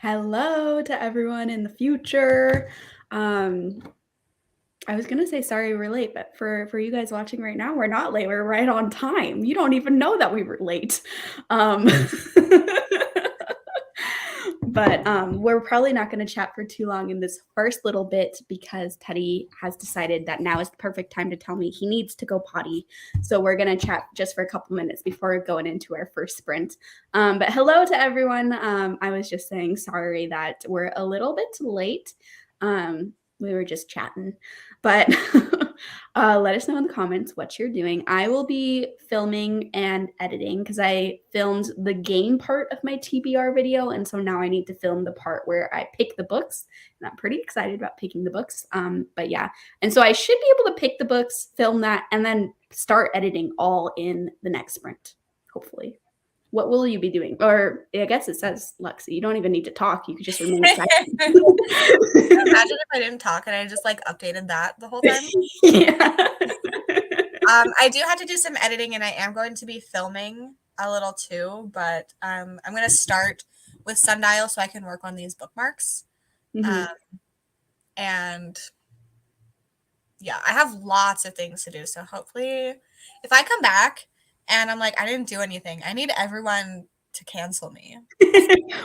Hello to everyone in the future. I was gonna say sorry we're late, but for you guys watching right now, we're not late. We're right on time. You don't even know that we were late. Um, but we're probably not going to chat for too long in this first little bit because Teddy has decided that now is the perfect time to tell me he needs to go potty. So we're going to chat just for a couple minutes before going into our first sprint. But hello to everyone. I was just saying sorry that we're a little bit late. We were just chatting, but let us know in the comments what you're doing. I will be filming and editing because I filmed the game part of my TBR video, and so now I need to film the part where I pick the books, and I'm pretty excited about picking the books. But yeah, and so I should be able to pick the books, film that, and then start editing all in the next sprint, hopefully. What will you be doing? Or I guess it says, Lexi, you don't even need to talk. You could just remain silent. Imagine if I didn't talk and I just like updated that the whole time. Yeah. I do have to do some editing and I am going to be filming a little too, but I'm going to start with Sundial so I can work on these bookmarks. And yeah, I have lots of things to do. So hopefully if I come back and I'm like, I didn't do anything, I need everyone to cancel me.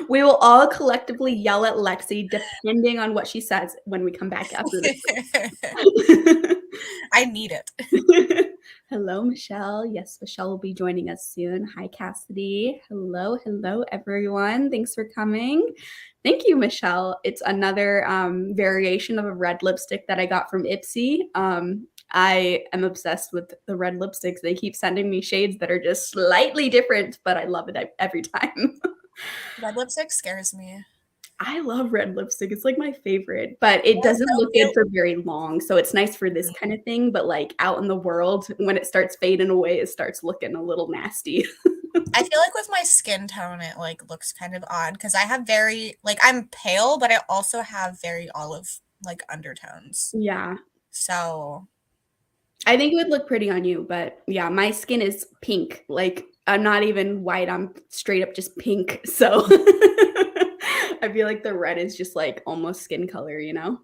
We will all collectively yell at Lexi depending on what she says when we come back after this. I need it. Hello, Michelle. Yes, Michelle will be joining us soon. Hi, Cassidy. Hello, everyone. Thanks for coming. Thank you, Michelle. It's another variation of a red lipstick that I got from Ipsy. I am obsessed with the red lipsticks. They keep sending me shades that are just slightly different, but I love it every time. Red lipstick scares me. I love red lipstick. It's like my favorite, but it doesn't look good for very long. So it's nice for this kind of thing, but like out in the world, when it starts fading away, it starts looking a little nasty. I feel like with my skin tone, it like looks kind of odd because I have very like I'm pale, but I also have very olive like undertones. Yeah. So I think it would look pretty on you, but yeah, my skin is pink. Like I'm not even white. I'm straight up just pink. So I feel like the red is just like almost skin color, you know?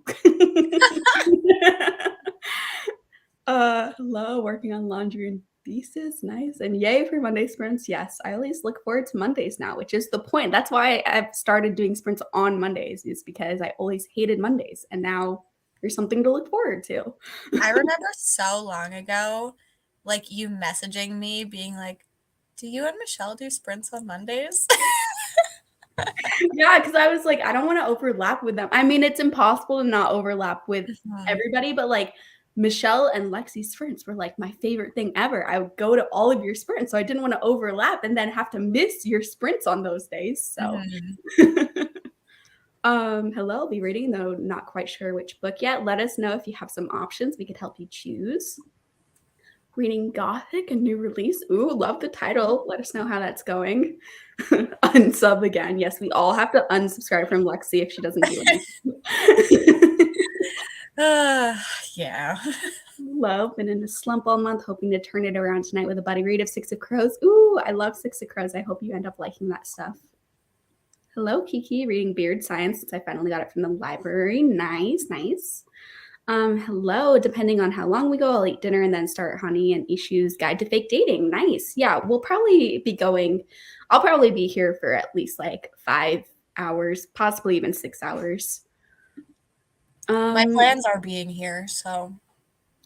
Hello, working on laundry and thesis. Nice. And yay for Monday sprints. Yes, I always look forward to Mondays now, which is the point. That's why I've started doing sprints on Mondays, is because I always hated Mondays. And now there's something to look forward to. I remember so long ago, like you messaging me being like, do you and Michelle do sprints on Mondays? Yeah, because I was like, I don't want to overlap with them. I mean, it's impossible to not overlap with everybody, but like Michelle and Lexi's sprints were like my favorite thing ever. I would go to all of your sprints, so I didn't want to overlap and then have to miss your sprints on those days. So hello, I'll be reading, though not quite sure which book yet. Let us know if you have some options. We could help you choose. Reading Gothic, a new release. Ooh, love the title. Let us know how that's going. Unsub again. Yes, we all have to unsubscribe from Lexi if she doesn't do it. Yeah. Love. Been in a slump all month, hoping to turn it around tonight with a buddy read of Six of Crows. Ooh, I love Six of Crows. I hope you end up liking that stuff. Hello, Kiki. Reading Beard Science since I finally got it from the library. Nice, nice. Hello, depending on how long we go, I'll eat dinner and then start Honey and Ishu's Guide to Fake Dating. Nice. Yeah, we'll probably be going, I'll probably be here for at least like 5 hours, possibly even 6 hours. My plans are being here, so.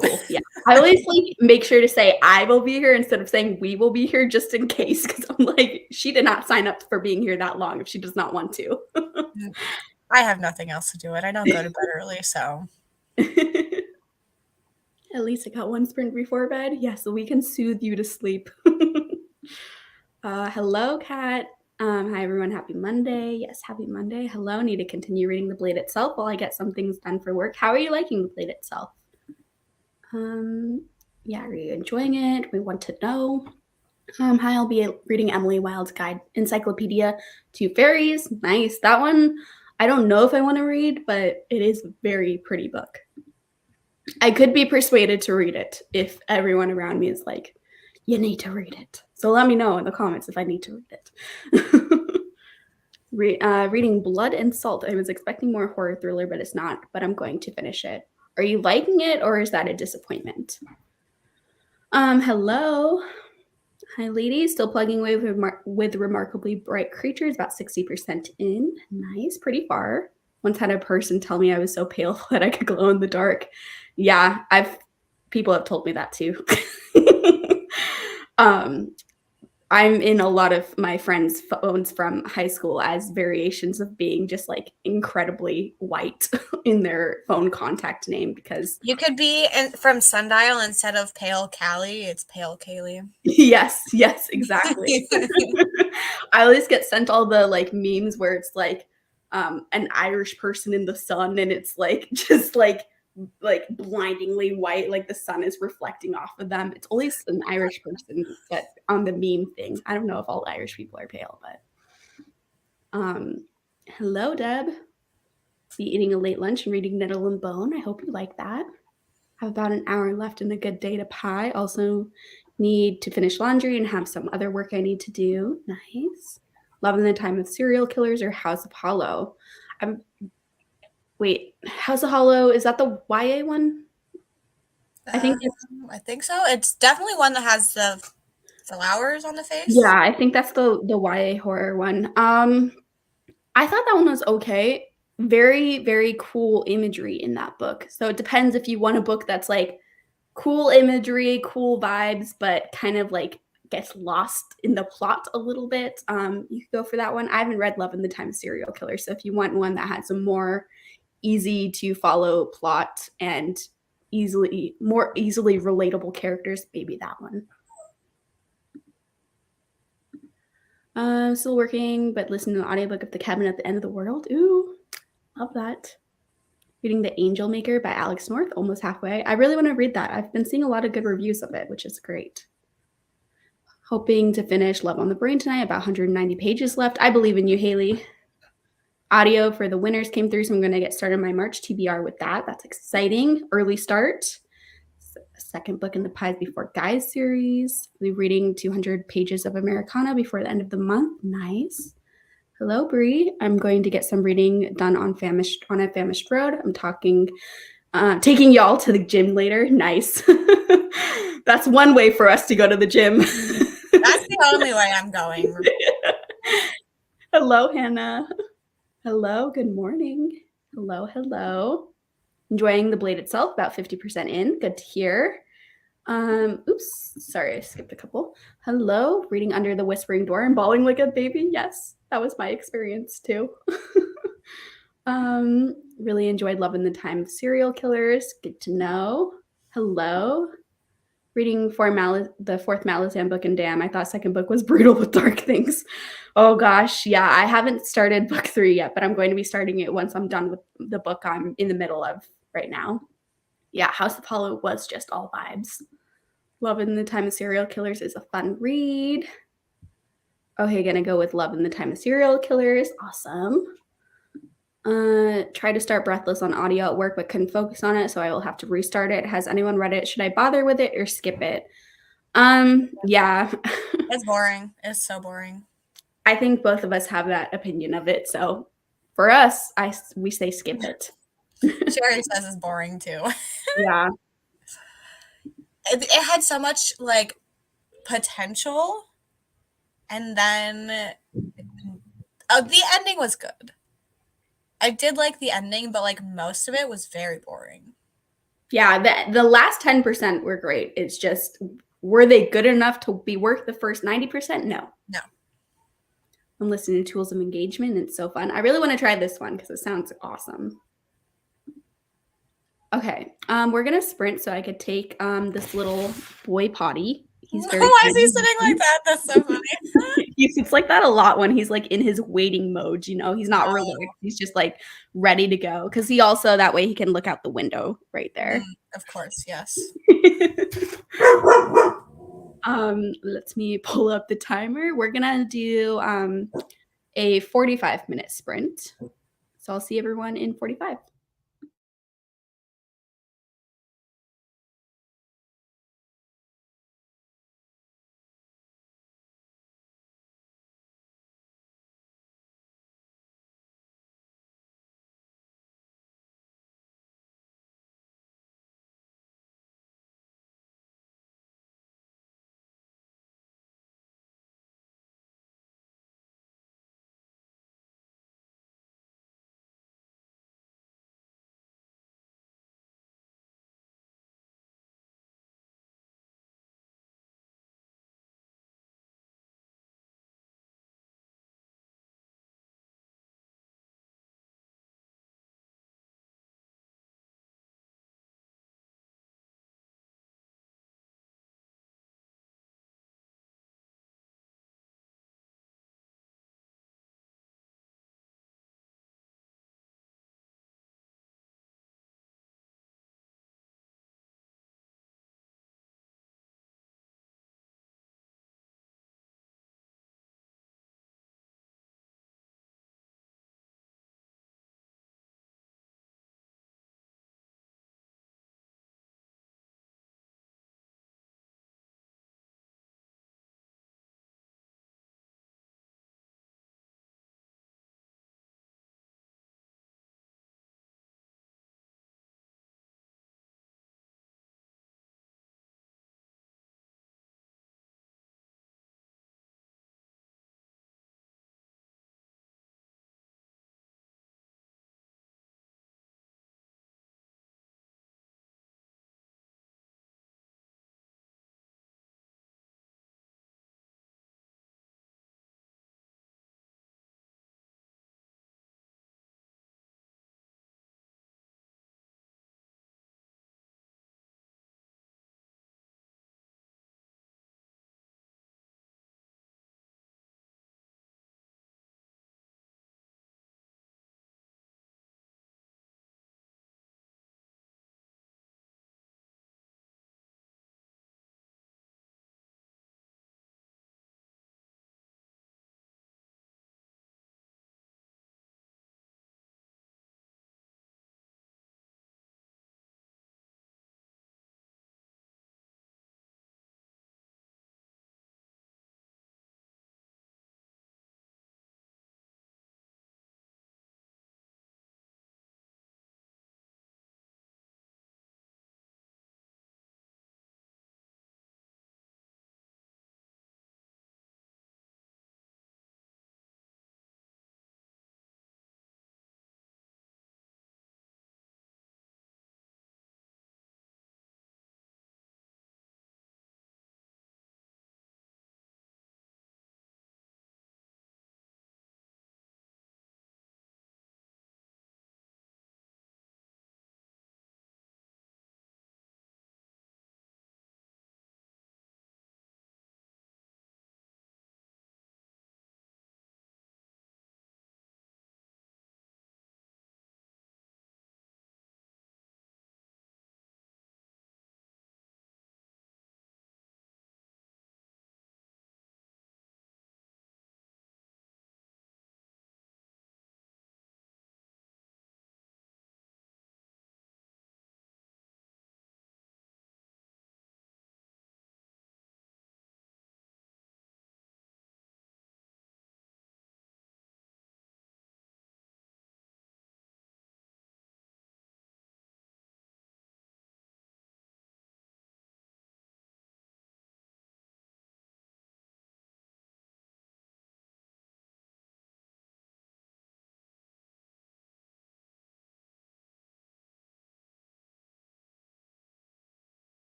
Cool. Yeah. I always like make sure to say I will be here instead of saying we will be here just in case, because I'm like, she did not sign up for being here that long if she does not want to. I have nothing else to do. I don't go to bed early, so. At least I got one sprint before bed. Yeah, so we can soothe you to sleep. Hello, Kat. Hi, everyone. Happy Monday. Yes, happy Monday. Hello. Need to continue reading The Blade Itself while I get some things done for work. How are you liking The Blade Itself? Yeah, are you enjoying it? We want to know. Hi, I'll be reading Emily Wilde's Guide Encyclopedia to Fairies. Nice. That one, I don't know if I want to read, but it is a very pretty book. I could be persuaded to read it if everyone around me is like, you need to read it. So let me know in the comments if I need to read it. Reading Blood and Salt. I was expecting more horror thriller, but it's not. But I'm going to finish it. Are you liking it, or is that a disappointment? Hello. Hi, ladies. Still plugging away with Remarkably Bright Creatures, about 60% in. Nice, pretty far. Once had a person tell me I was so pale that I could glow in the dark. Yeah, people have told me that too. I'm in a lot of my friends' phones from high school as variations of being just like incredibly white in their phone contact name because You could be from Sundial instead of Pale Callie. It's Pale Kaylee. yes, exactly. I always get sent all the like memes where it's like an Irish person in the sun and it's like just like blindingly white, like the sun is reflecting off of them. It's always an Irish person, but on the meme thing. I don't know if all Irish people are pale, but hello, Deb. Be eating a late lunch and reading Nettle and Bone. I hope you like that. Have about an hour left in a good day to pie. Also need to finish laundry and have some other work I need to do. Nice. Loving the Time of Serial Killers or House of Hollow. Wait, House of Hollow, is that the YA one? I think I think so. It's definitely one that has the flowers on the face. yeah, I think that's the YA horror one. I thought that one was okay. Very, very cool imagery in that book. So it depends if you want a book that's like cool imagery, cool vibes, but kind of like gets lost in the plot a little bit. You could go for that one. I haven't read Love in the Time of Serial Killer, so if you want one that has a more easy to follow plot and more easily relatable characters, maybe that one. Still working, but listening to the audiobook of The Cabin at the End of the World. Ooh, love that. Reading The Angel Maker by Alex North, almost halfway. I really want to read that. I've been seeing a lot of good reviews of it, which is great. Hoping to finish Love on the Brain tonight, about 190 pages left. I believe in you, Haley. Audio for the winners came through, so I'm going to get started my March TBR with that. That's exciting. Early start. Second book in the Pies Before Guys series. We'll be reading 200 pages of Americana before the end of the month. Nice. Hello, Bree. I'm going to get some reading done on a famished road. I'm taking y'all to the gym later. Nice. That's one way for us to go to the gym. That's the only way I'm going. Hello, Hannah. Hello, good morning. Hello. Enjoying the blade itself, about 50% in. Good to hear. Oops, sorry, I skipped a couple. Hello, reading Under the Whispering Door and bawling like a baby. Yes, that was my experience too. Really enjoyed Love in the Time of Serial Killers. Good to know. Hello. Reading the fourth Malazan book, and damn, I thought second book was brutal with dark things. Oh gosh, yeah, I haven't started book 3 yet, but I'm going to be starting it once I'm done with the book I'm in the middle of right now. Yeah, House of Hollow was just all vibes. Love in the Time of Serial Killers is a fun read. Okay, gonna go with Love in the Time of Serial Killers. Awesome. Try to start Breathless on audio at work, but couldn't focus on it, so I will have to restart it. Has anyone read it? Should I bother with it or skip it? Yeah. It's boring. It's so boring. I think both of us have that opinion of it, so for us, we say skip it. Sherry says it's boring too. Yeah. It had so much like potential, and then the ending was good. I did like the ending, but like most of it was very boring. Yeah, the last 10% were great. It's just, were they good enough to be worth the first 90%? No. I'm listening to Tools of Engagement, and it's so fun. I really want to try this one because it sounds awesome. Okay, we're gonna sprint so I could take this little boy potty. He's very Why is he sitting like that? That's so funny. He sits like that a lot when he's like in his waiting mode, you know. He's not relaxed. He's just like ready to go. Cause he also that way he can look out the window right there. Of course, yes. Let me pull up the timer. We're gonna do a 45-minute sprint. So I'll see everyone in 45.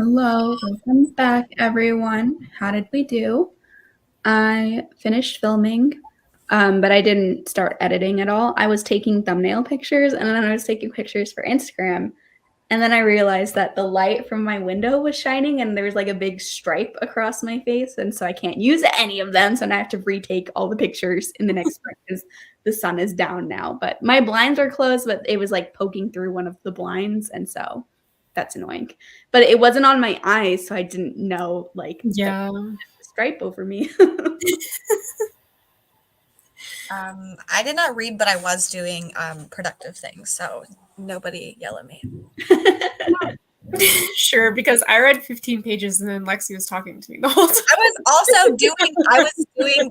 Hello, welcome back, everyone. How did we do? I finished filming, but I didn't start editing at all. I was taking thumbnail pictures and then I was taking pictures for Instagram. And then I realized that the light from my window was shining and there was like a big stripe across my face. And so I can't use any of them. So now I have to retake all the pictures in the next one because the sun is down now. But my blinds are closed, but it was like poking through one of the blinds. And so that's annoying. But it wasn't on my eyes. So I didn't know like the stripe over me. I did not read, but I was doing productive things, so nobody yell at me. Sure, because I read 15 pages and then Lexi was talking to me the whole time. I was also doing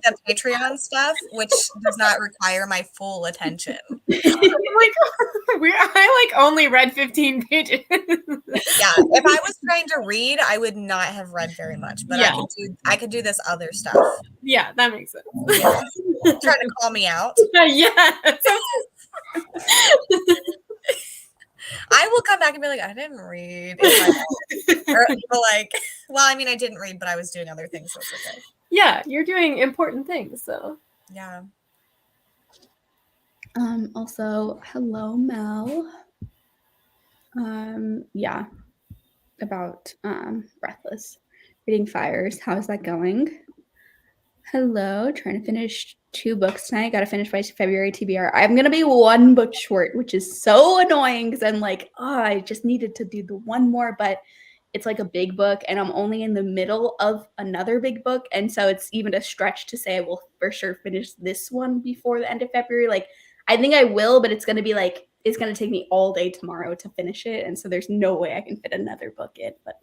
the Patreon stuff, which does not require my full attention. I only read 15 pages. Yeah, if I was trying to read, I would not have read very much, but Yeah. I could do this other stuff. Yeah, that makes sense. Yeah. Trying to call me out. Yes. I will come back and be like, I didn't read. I didn't read, but I was doing other things, so it's okay. Yeah, you're doing important things, so. Yeah. Also, hello, Mel. Yeah, about Breathless. Reading Fires. How's that going? Hello, trying to finish 2 books tonight. Got to finish by February TBR. I'm going to be 1 book short, which is so annoying because I'm like, I just needed to do the one more, but it's like a big book and I'm only in the middle of another big book. And so it's even a stretch to say I will for sure finish this one before the end of February. Like, I think I will, but it's going to be like, it's going to take me all day tomorrow to finish it. And so there's no way I can fit another book in. But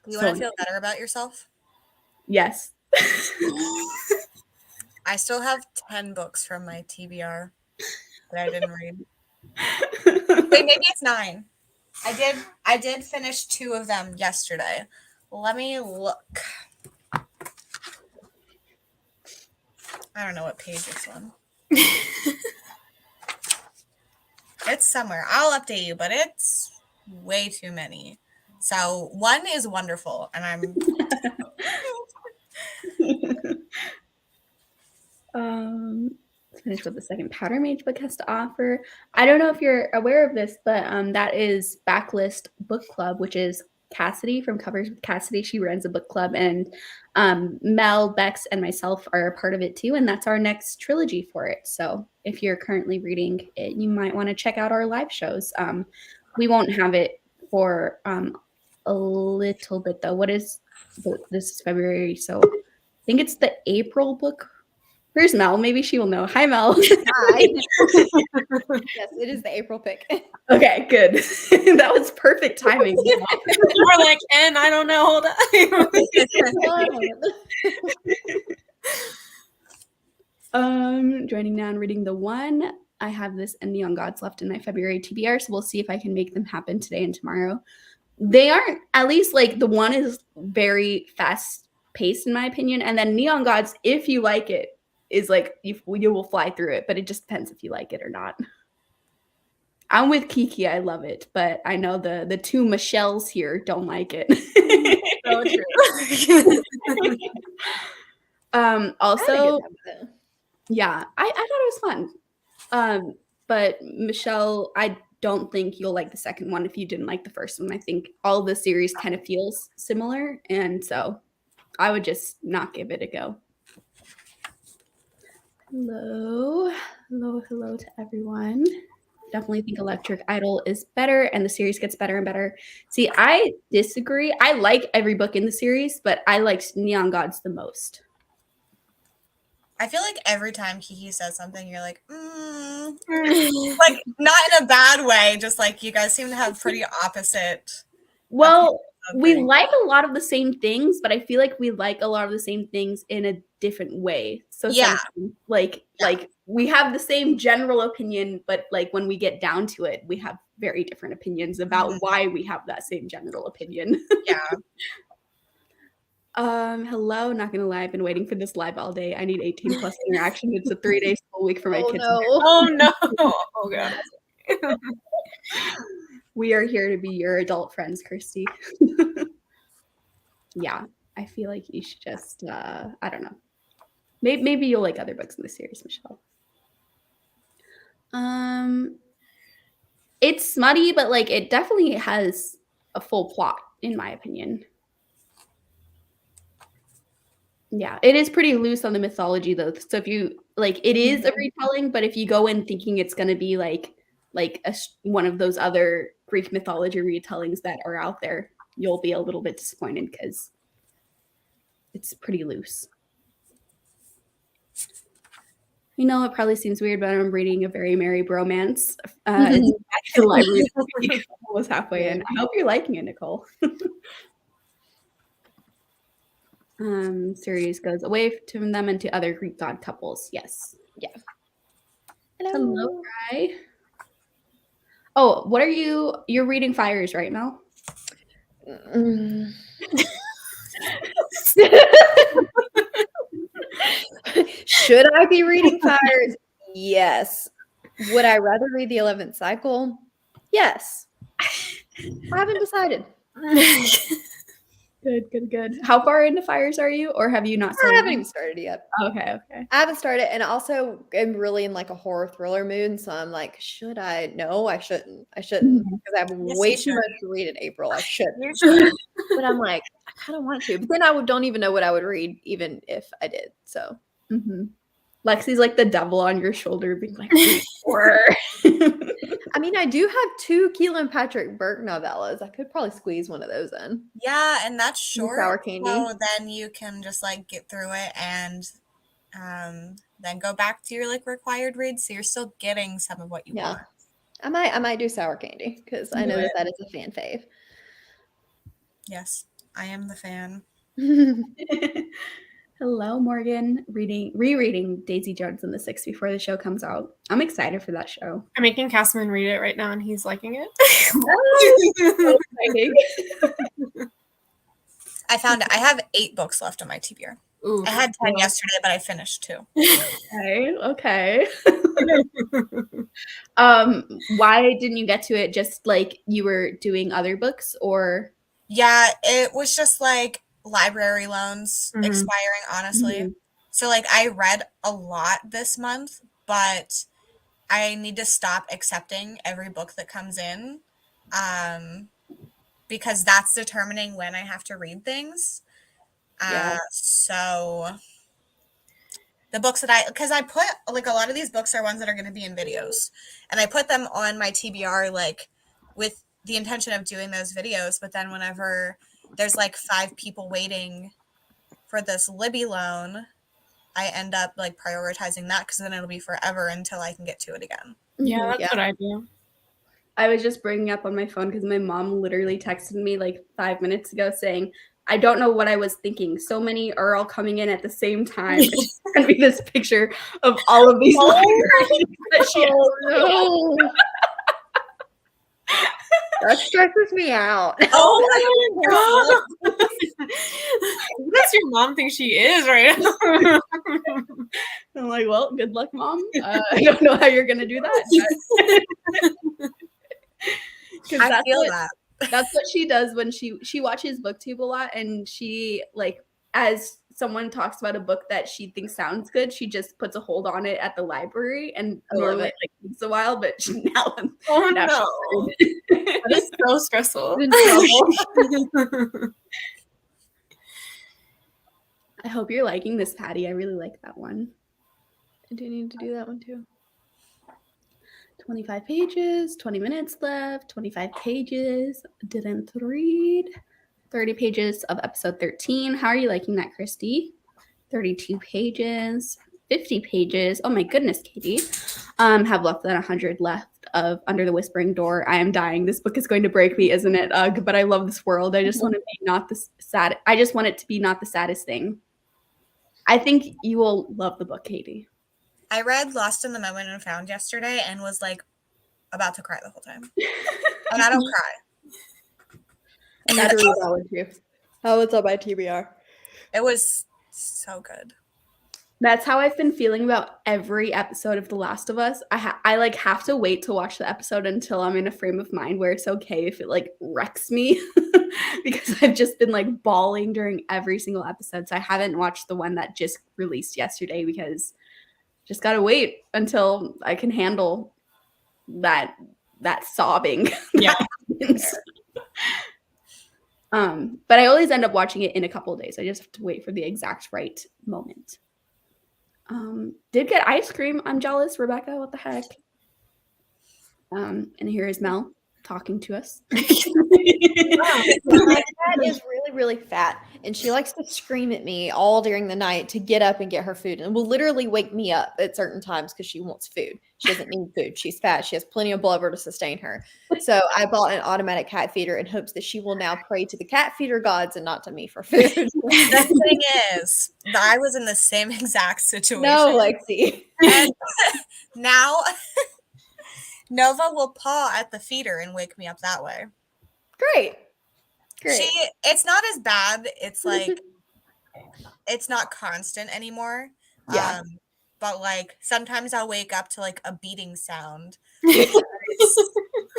you want to feel better about yourself? Yes. I still have 10 books from my TBR that I didn't read. Wait, maybe it's 9. I did finish 2 of them yesterday. Let me look. I don't know what page it's on. It's somewhere. I'll update you, but it's way too many. So 1 is wonderful, and I'm finish what the second Powder Mage book has to offer. I don't know if you're aware of this, but that is Backlist Book Club, which is Cassidy from Covers with Cassidy. She runs a book club, and Mel, Bex, and myself are a part of it too, and that's our next trilogy for it. So if you're currently reading it, you might want to check out our live shows. We won't have it for a little bit though. This is February, so I think it's the April book. Where's Mel? Maybe she will know. Hi, Mel. Hi. Yes, it is the April pick. Okay, good. That was perfect timing. You were like, and I don't know, hold on. Joining now and reading the 1. I have this and Neon Gods left in my February TBR, so we'll see if I can make them happen today and tomorrow. They aren't, at least like the 1 is very fast paced in my opinion, and then Neon Gods, if you like it, is like you will fly through it, but it just depends if you like it or not. I'm with Kiki. I love it, but I know the 2 Michelles here don't like it. So true. Also, yeah, I thought it was fun. But Michelle, I don't think you'll like the second one if you didn't like the first one. I think all the series kind of feels similar, and so I would just not give it a go. Hello to everyone. Definitely think Electric Idol is better and the series gets better and better. See, I disagree. I like every book in the series, but I liked Neon Gods the most. I feel like every time Kiki says something, you're like, like not in a bad way, just like you guys seem to have pretty opposite. Well, we like a lot of the same things, but I feel like we like a lot of the same things in a different way. So yeah, like we have the same general opinion, but like when we get down to it, we have very different opinions about why we have that same general opinion. Yeah. Hello, not gonna lie, I've been waiting for this live all day. I need 18 plus interaction. It's a 3-day school week for my kids. No. Oh no. Oh god. We are here to be your adult friends, Kirsty. yeah, I feel like you should just I don't know. Maybe you'll like other books in the series, Michelle. It's smutty, but like it definitely has a full plot, in my opinion. Yeah, it is pretty loose on the mythology though. So if you like, it is a retelling, but if you go in thinking it's going to be like one of those other Greek mythology retellings that are out there, you'll be a little bit disappointed because it's pretty loose. You know, it probably seems weird, but I'm reading a very merry bromance. It's back to the library this week. Almost halfway in. I hope you're liking it, Nicole. Series goes away from them and to other Greek god couples. Yes. Yeah. Hello, Rye. Oh, what are you? You're reading Fires, right, Mel? Should I be reading Fires? Yes. Would I rather read the 11th cycle? Yes. I haven't decided. Good. How far into Fires are you, or have you not I started? haven't even started yet. Okay. I haven't started, and also I'm really in like a horror thriller mood, so I'm like, should I? No, I shouldn't. I shouldn't because I have way too much to read in April. I shouldn't. But I'm like, I kind of want to. But then don't even know what I would read, even if I did. So Lexi's like the devil on your shoulder, being like, horror. I mean, I do have 2 Keelan Patrick Burke novellas. I could probably squeeze one of those in. Yeah, and that's short. Sour Candy. So then you can just like get through it and then go back to your like required reads. So you're still getting some of what you want. I might do Sour Candy because I know that is a fan fave. Yes, I am the fan. Hello, Morgan. Rereading Daisy Jones and the Six before the show comes out. I'm excited for that show. I'm making Castman read it right now, and he's liking it. I found it. I have 8 books left on my TBR. Ooh, I had 10 yesterday, but I finished 2. Okay. Why didn't you get to it? Just like you were doing other books, or? Yeah, it was just like library loans expiring, honestly. So like I read a lot this month, but I need to stop accepting every book that comes in because that's determining when I have to read things. So the books that because I put like a lot of these books are ones that are going to be in videos, and I put them on my TBR like with the intention of doing those videos, but then whenever there's like 5 people waiting for this Libby loan, I end up like prioritizing that because then it'll be forever until I can get to it again. Yeah, that's what I do. I was just bringing up on my phone because my mom literally texted me like 5 minutes ago saying, I don't know what I was thinking. So many are all coming in at the same time. She sent me this picture of all of these libraries that she no. That stresses me out. Oh my god! What does your mom think she is right now? I'm like, well, good luck, Mom. I don't know how you're gonna do that. I feel that. That's what she does when she watches BookTube a lot, and she like as someone talks about a book that she thinks sounds good, she just puts a hold on it at the library, and normally it like takes a while, but now no, that is so stressful. I hope you're liking this, Patty. I really like that one. I do need to do that one too. 25 pages, 20 minutes left, 25 pages, didn't read. 30 pages of episode 13. How are you liking that, Christy? 32 pages, 50 pages. Oh my goodness, Katie. Have less than 100 left of Under the Whispering Door. I am dying. This book is going to break me, isn't it? But I love this world. I just want to be not the sad. I just want it to be not the saddest thing. I think you will love the book, Katie. I read Lost in the Moment and Found yesterday and was like about to cry the whole time. And I don't cry. I got to read that one too. Oh, it's on my TBR. It was so good. That's how I've been feeling about every episode of The Last of Us. I like have to wait to watch the episode until I'm in a frame of mind where it's okay if it like wrecks me because I've just been like bawling during every single episode. So I haven't watched the one that just released yesterday because just gotta wait until I can handle that sobbing. Yeah. But I always end up watching it in a couple of days. I just have to wait for the exact right moment. Did get ice cream. I'm jealous, Rebecca. What the heck? And here is Mel talking to us. My cat is really, really fat, and she likes to scream at me all during the night to get up and get her food, and will literally wake me up at certain times because she wants food. She doesn't need food. She's fat. She has plenty of blubber to sustain her. So I bought an automatic cat feeder in hopes that she will now pray to the cat feeder gods and not to me for food. The thing is, I was in the same exact situation. No, Lexi. And now Nova will paw at the feeder and wake me up that way. Great. It's not as bad. It's like it's not constant anymore. Yeah. But like sometimes I'll wake up to like a beating sound. It's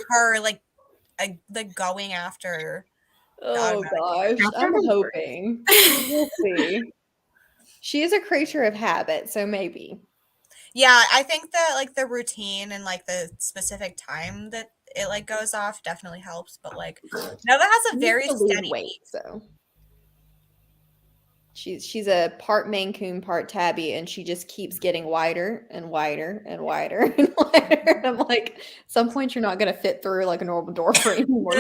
her like going after. Oh gosh, I'm hoping. We'll see. She is a creature of habit, so maybe. Yeah, I think that like the routine and like the specific time that it like goes off definitely helps. But like Nova has a very steady weight, so she's a part Maine Coon, part Tabby, and she just keeps getting wider and wider and wider and wider. And I'm like, at some point you're not gonna fit through like a normal door frame anymore.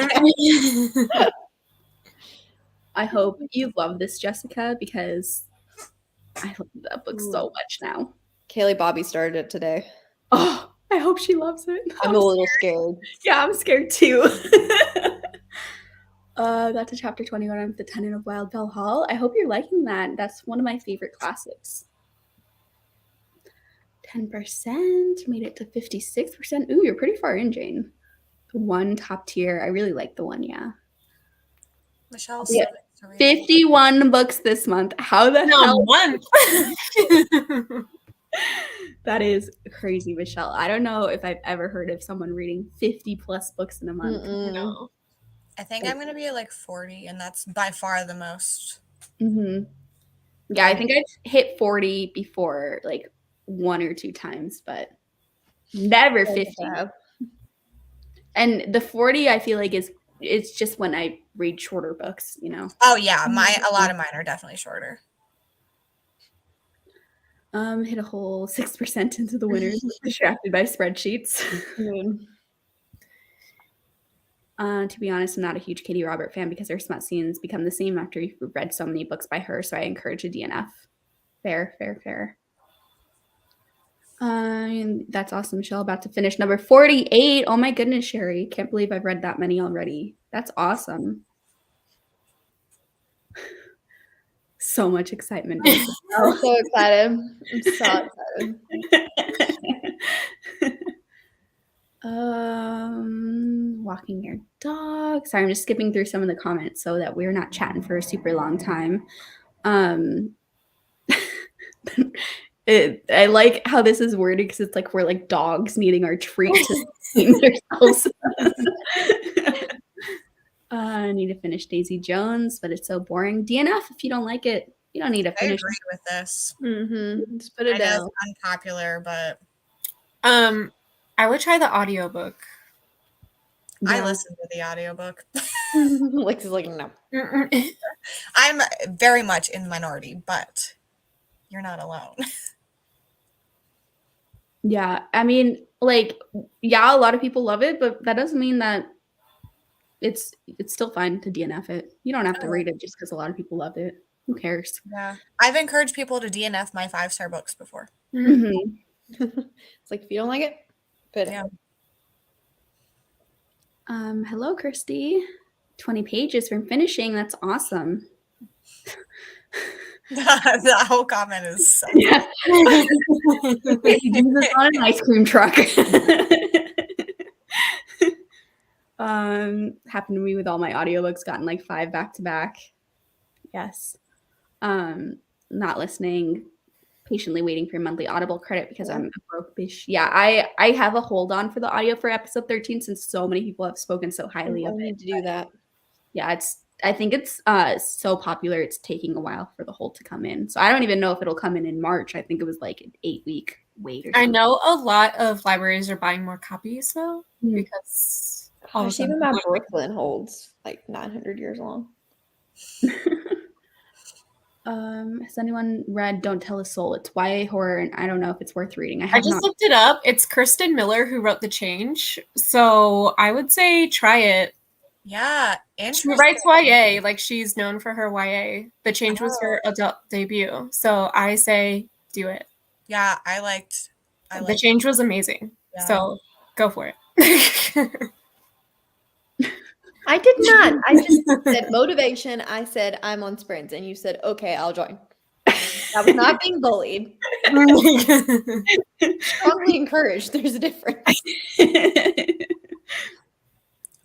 I hope you love this, Jessica, because I love that book so much now. Kaylee Bobby started it today. Oh, I hope she loves it. I'm a little scared. Yeah, I'm scared too. Got to chapter 21 of The Tenant of Wild Bell Hall. I hope you're liking that. That's one of my favorite classics. 10%, made it to 56%. Ooh, you're pretty far in, Jane. The one top tier. I really like the one, yeah. Michelle, 51 books this month. How the hell? Month. That is crazy, Michelle. I don't know if I've ever heard of someone reading 50 plus books in a month. No. I think I'm gonna be at like 40, and that's by far the most. Mm-hmm. Yeah, I think I've hit 40 before, like 1 or 2 times, but never 50. And the 40, I feel like it's just when I read shorter books, you know. Oh yeah, a lot of mine are definitely shorter. Hit a whole 6% into the winners, distracted by spreadsheets. To be honest, I'm not a huge Katie Robert fan because her smut scenes become the same after you've read so many books by her, so I encourage a DNF. Fair. That's awesome, Michelle. About to finish number 48. Oh my goodness, Sherry. Can't believe I've read that many already. That's awesome. So much excitement. I'm so excited. I'm so excited. Walking your dog. Sorry, I'm just skipping through some of the comments so that we're not chatting for a super long time. I like how this is worded because it's like we're like dogs needing our treat to clean themselves. I need to finish Daisy Jones, but it's so boring. DNF if you don't like it. You don't need to finish. I agree with this. Mm-hmm. Just put it down. It's unpopular, but I would try the audiobook. I listened to the audiobook. Lexi's like, no. I'm very much in the minority, but you're not alone. Yeah, I mean, like, yeah, a lot of people love it, but that doesn't mean that it's still fine to DNF it. You don't have to read it just because a lot of people love it. Who cares? Yeah, I've encouraged people to DNF my 5-star books before. Mm-hmm. It's like if you don't like it, but yeah. Hello, Christy. 20 pages from finishing. That's awesome. The whole comment is so yeah. You do this on an ice cream truck. Happened to me with all my audiobooks, gotten like 5 back to back. Yes. Not listening patiently waiting for monthly Audible credit because I'm a broke bitch. Yeah, I have a hold on for the audio for episode 13 since so many people have spoken so highly I of it. need to do that. Yeah, I think it's so popular it's taking a while for the hold to come in. So I don't even know if it'll come in March. I think it was like an 8-week wait or something. I know a lot of libraries are buying more copies though because all of a Gosh, sudden even my people are- Brooklyn holds like 900 years long. Has anyone read Don't Tell a Soul? It's YA horror, and I don't know if it's worth reading. I I have just not. looked it up. It's Kirsten Miller who wrote The Change, so I would say try it. Yeah, She interesting. writes YA, like she's known for her YA. The Change was her adult debut, so I say do it. Yeah, I liked The Change was amazing, so go for it. I did not. I just said motivation. I said I'm on sprints, and you said okay, I'll join. That was not being bullied. Strongly encouraged. There's a difference.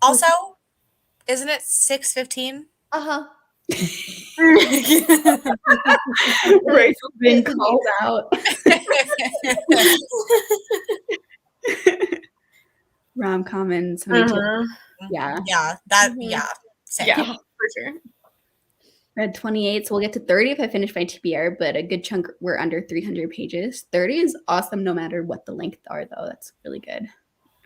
Also, isn't it 6:15? Rachel's been called out. Rom-com and 72. Yeah. Yeah, that same. Yeah, for sure. Read 28, so we'll get to 30 if I finish my TBR, but a good chunk were under 300 pages. 30 is awesome no matter what the length are, though. That's really good.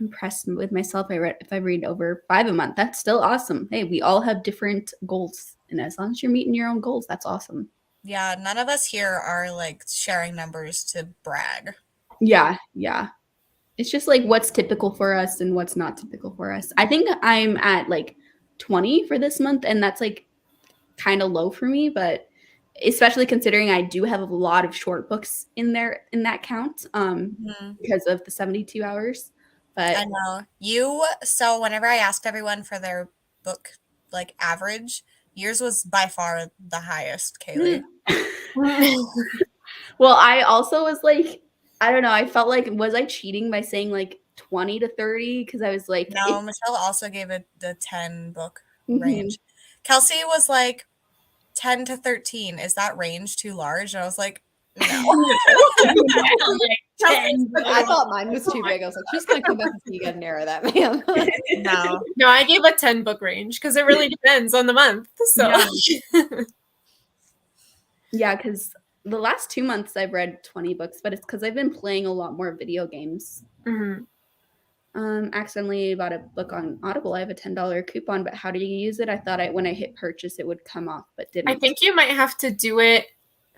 Impressed with myself. If I read over 5 a month, that's still awesome. Hey, we all have different goals, and as long as you're meeting your own goals, that's awesome. Yeah, none of us here are like sharing numbers to brag. Yeah. It's just like what's typical for us and what's not typical for us. I think I'm at like 20 for this month, and that's like kind of low for me, but especially considering I do have a lot of short books in there in that count because of the 72 hours. But I know so whenever I asked everyone for their book like average, yours was by far the highest, Kaylee. Well, I also was like, I don't know, I felt like, was I cheating by saying like 20 to 30? Because I was like, no, Michelle also gave it the 10 book range. Kelsey was like 10 to 13. Is that range too large? And I was like, no. I thought mine was too big. I was like, she's gonna come back and see you gotta narrow that, ma'am. No, I gave a 10 book range because it really depends on the month. So yeah, because the last 2 months I've read 20 books, but it's because I've been playing a lot more video games. Accidentally bought a book on Audible. I have a $10 coupon, but how do you use it? I thought when I hit purchase it would come off, but didn't. I think you might have to do it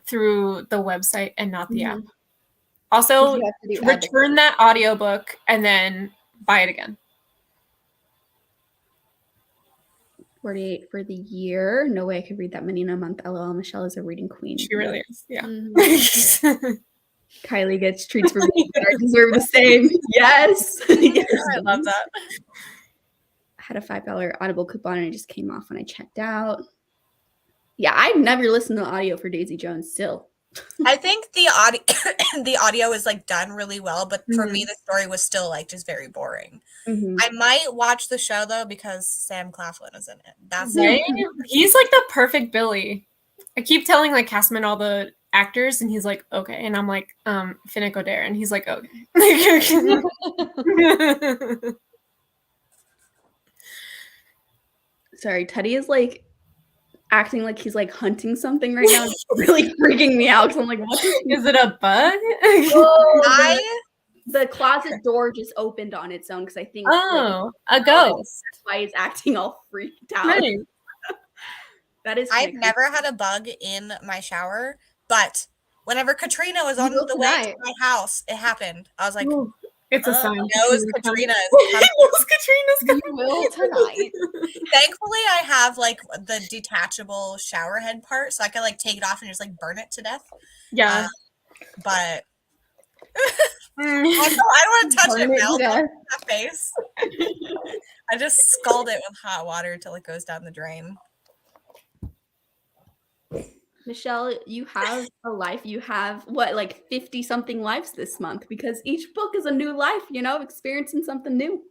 through the website and not the app. Also, return that audiobook and then buy it again. 48 for the year. No way I could read that many in a month. LOL, Michelle is a reading queen. She really is. Yeah. Kylie gets treats for reading. I deserve the same. Yes. Yes. I love that. I had a $5 Audible coupon and it just came off when I checked out. Yeah, I've never listened to the audio for Daisy Jones still. I think the audio is like done really well, but for me the story was still like just very boring. I might watch the show though because Sam Claflin is in it. That's right. He's like the perfect Billy. I keep telling like Castman all the actors and he's like okay, and I'm like Finnick Odair and he's like okay. Sorry, Teddy is like acting like he's like hunting something right now. It's really freaking me out because I'm like, what is it a bug? The closet door just opened on its own because I think a ghost. That's why he's acting all freaked out. Right. That is. I've never had a bug in my shower, but whenever Katrina was on the way to my house, it happened. I was like, ooh, it's a sign. Katrina is Katrina's coming. You will tonight. Thankfully, I have like the detachable shower head part, so I can like take it off and just like burn it to death. Yeah, but I don't want to touch it. Melt on my face. I just scald it with hot water until it goes down the drain. Michelle, you have a life. You have what, like 50-something lives this month because each book is a new life, you know, experiencing something new.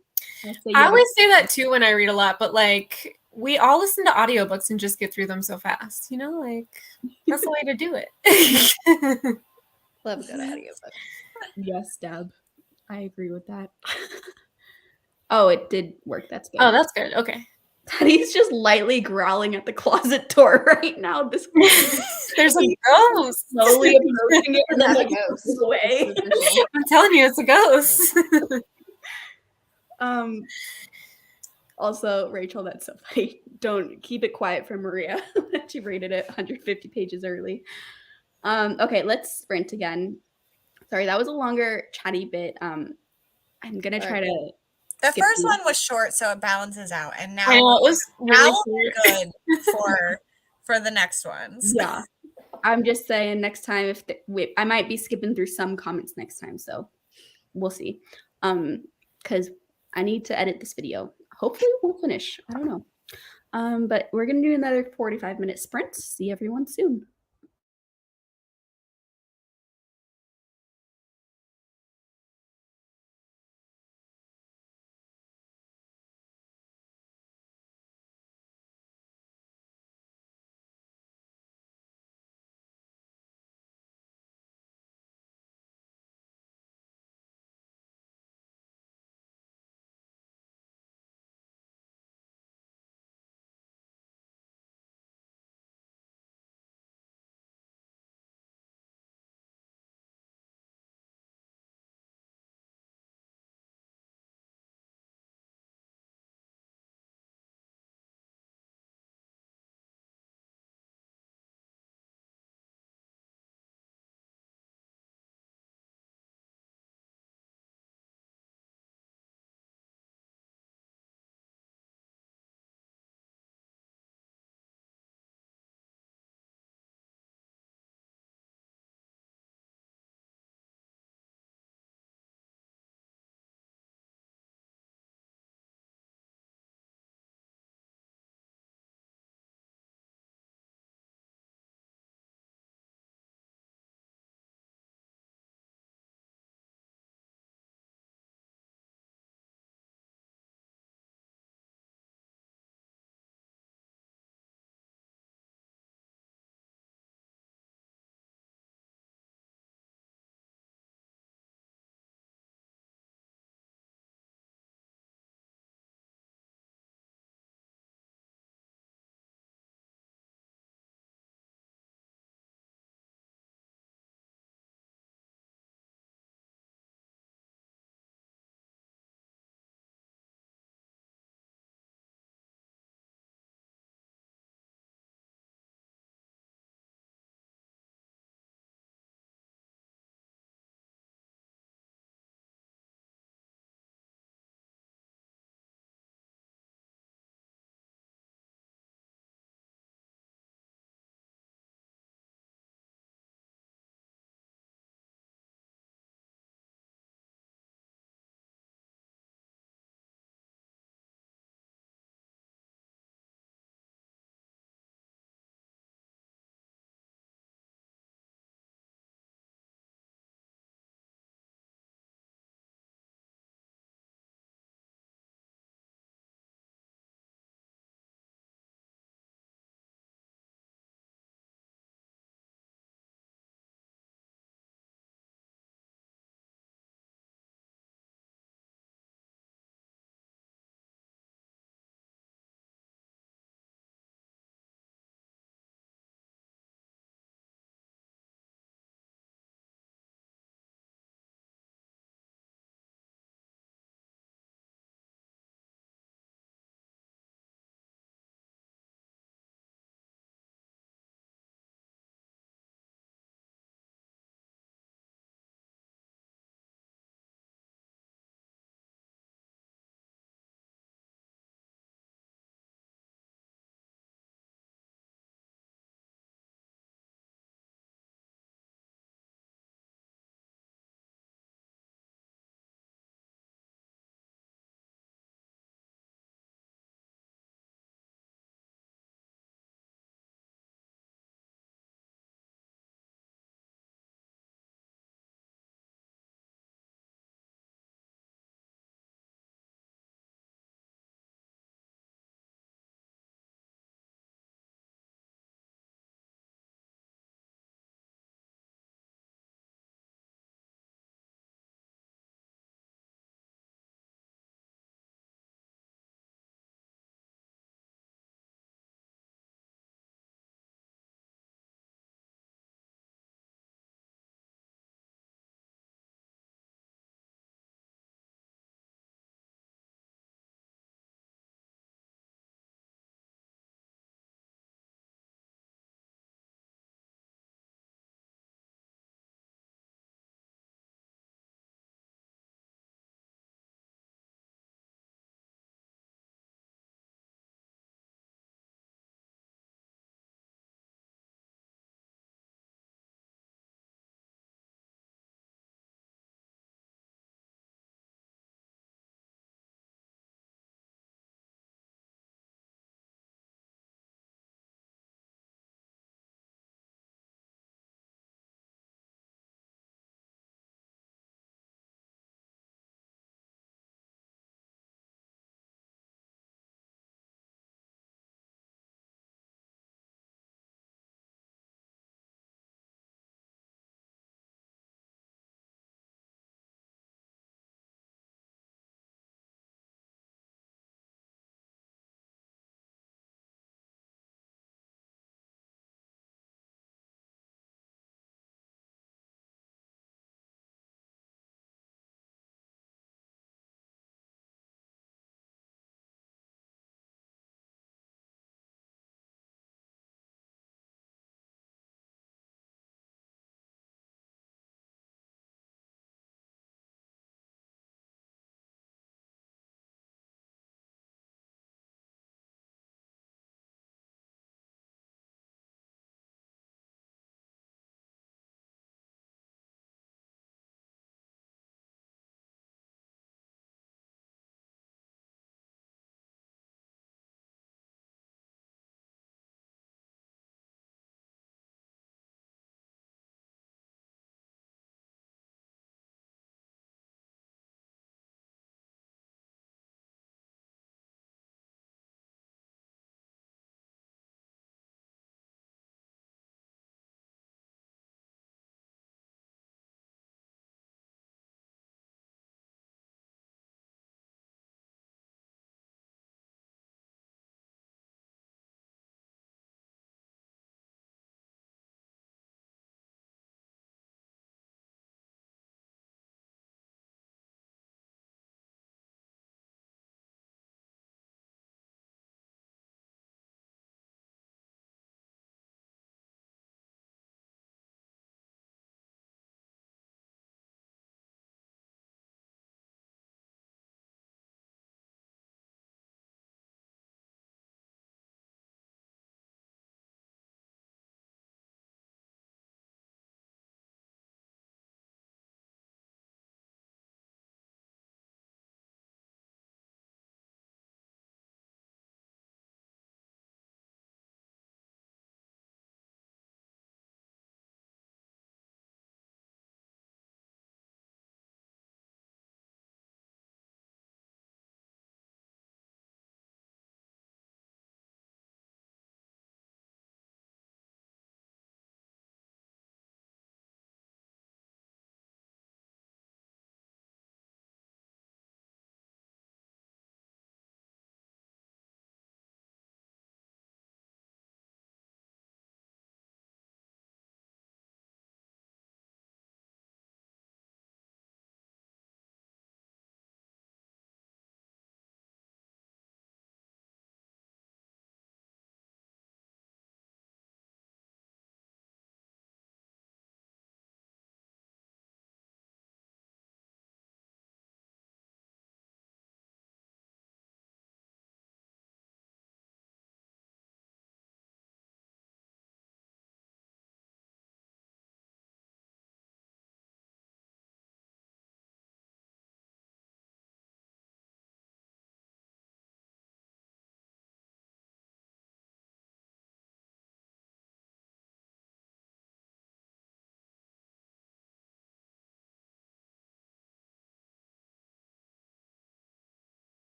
I always say that too when I read a lot, but like we all listen to audiobooks and just get through them so fast, you know, like that's the way to do it. Love a good audiobook. Yes, Deb. I agree with that. Oh, it did work. That's good. Oh, that's good. Okay. Teddy's just lightly growling at the closet door right now. This There's a ghost slowly approaching it and then like ghost away. I'm telling you, it's a ghost. Also, Rachel, that's so funny. Don't keep it quiet for Maria. She rated it 150 pages early. Okay, let's sprint again. Sorry, that was a longer chatty bit. I'm gonna try to. The first one was short, so it balances out, and now I know, it was really we're good for the next ones. Yeah, I'm just saying next time I might be skipping through some comments next time, so we'll see. Because I need to edit this video. Hopefully we'll finish. I don't know. But we're gonna do another 45-minute sprint. See everyone soon.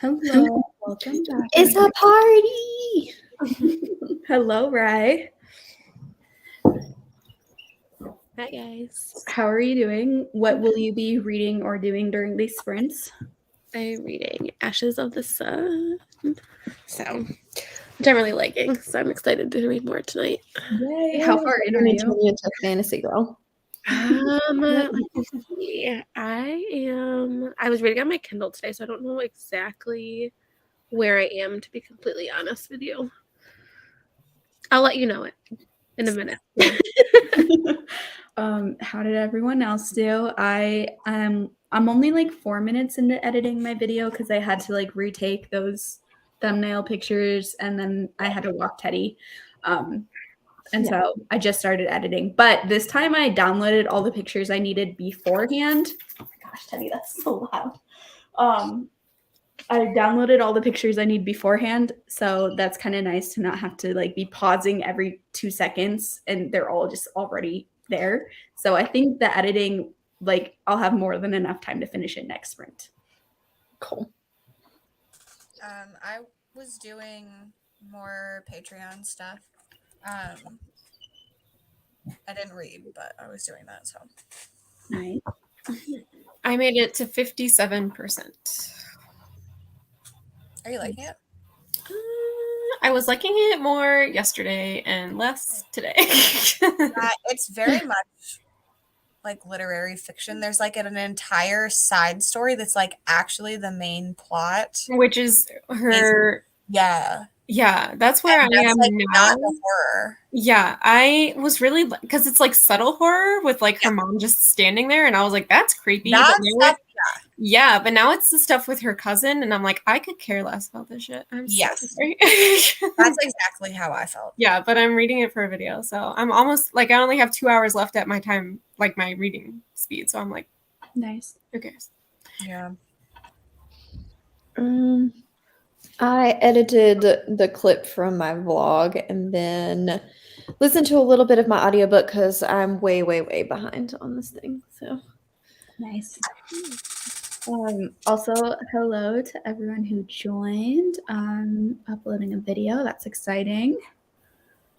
Hello. Welcome back. It's a party. Hello, Rye. Hi, guys. How are you doing? What will you be reading or doing during these sprints? I'm reading Ashes of the Sun. So, which I'm really liking. So I'm excited to read more tonight. Yay. How far in are you? Into fantasy girl. Let's see. I was reading on my Kindle today, so I don't know exactly where I am, to be completely honest with you. I'll let you know it in a minute. How did everyone else do? I'm only like 4 minutes into editing my video because I had to like retake those thumbnail pictures and then I had to walk Teddy. So I just started editing. But this time I downloaded all the pictures I needed beforehand. Oh my gosh, Teddy, that's so loud. I downloaded all the pictures I need beforehand, so that's kind of nice to not have to like be pausing every 2 seconds and they're all just already there. So I think the editing, like I'll have more than enough time to finish it next sprint. Cool. I was doing more Patreon stuff. I didn't read, but I was doing that. So Nice. I made it to 57%. are you liking it? I was liking it more yesterday and less today. It's very much like literary fiction. There's like an entire side story that's like actually the main plot, Which is her. Yeah, that's where I am like now. Not the horror. Yeah, I was really, because it's like subtle horror with like her mom just standing there, and I was like, that's creepy. But now it's the stuff with her cousin, and I'm like, I could care less about this shit. I'm sorry. That's exactly how I felt. Yeah, but I'm reading it for a video, so I'm almost like I only have 2 hours left at my time, like my reading speed. So I'm like, nice. Who cares? Yeah. I edited the clip from my vlog and then listened to a little bit of my audiobook because I'm way, way, way behind on this thing. So nice. Also, hello to everyone who joined. Uploading a video. That's exciting.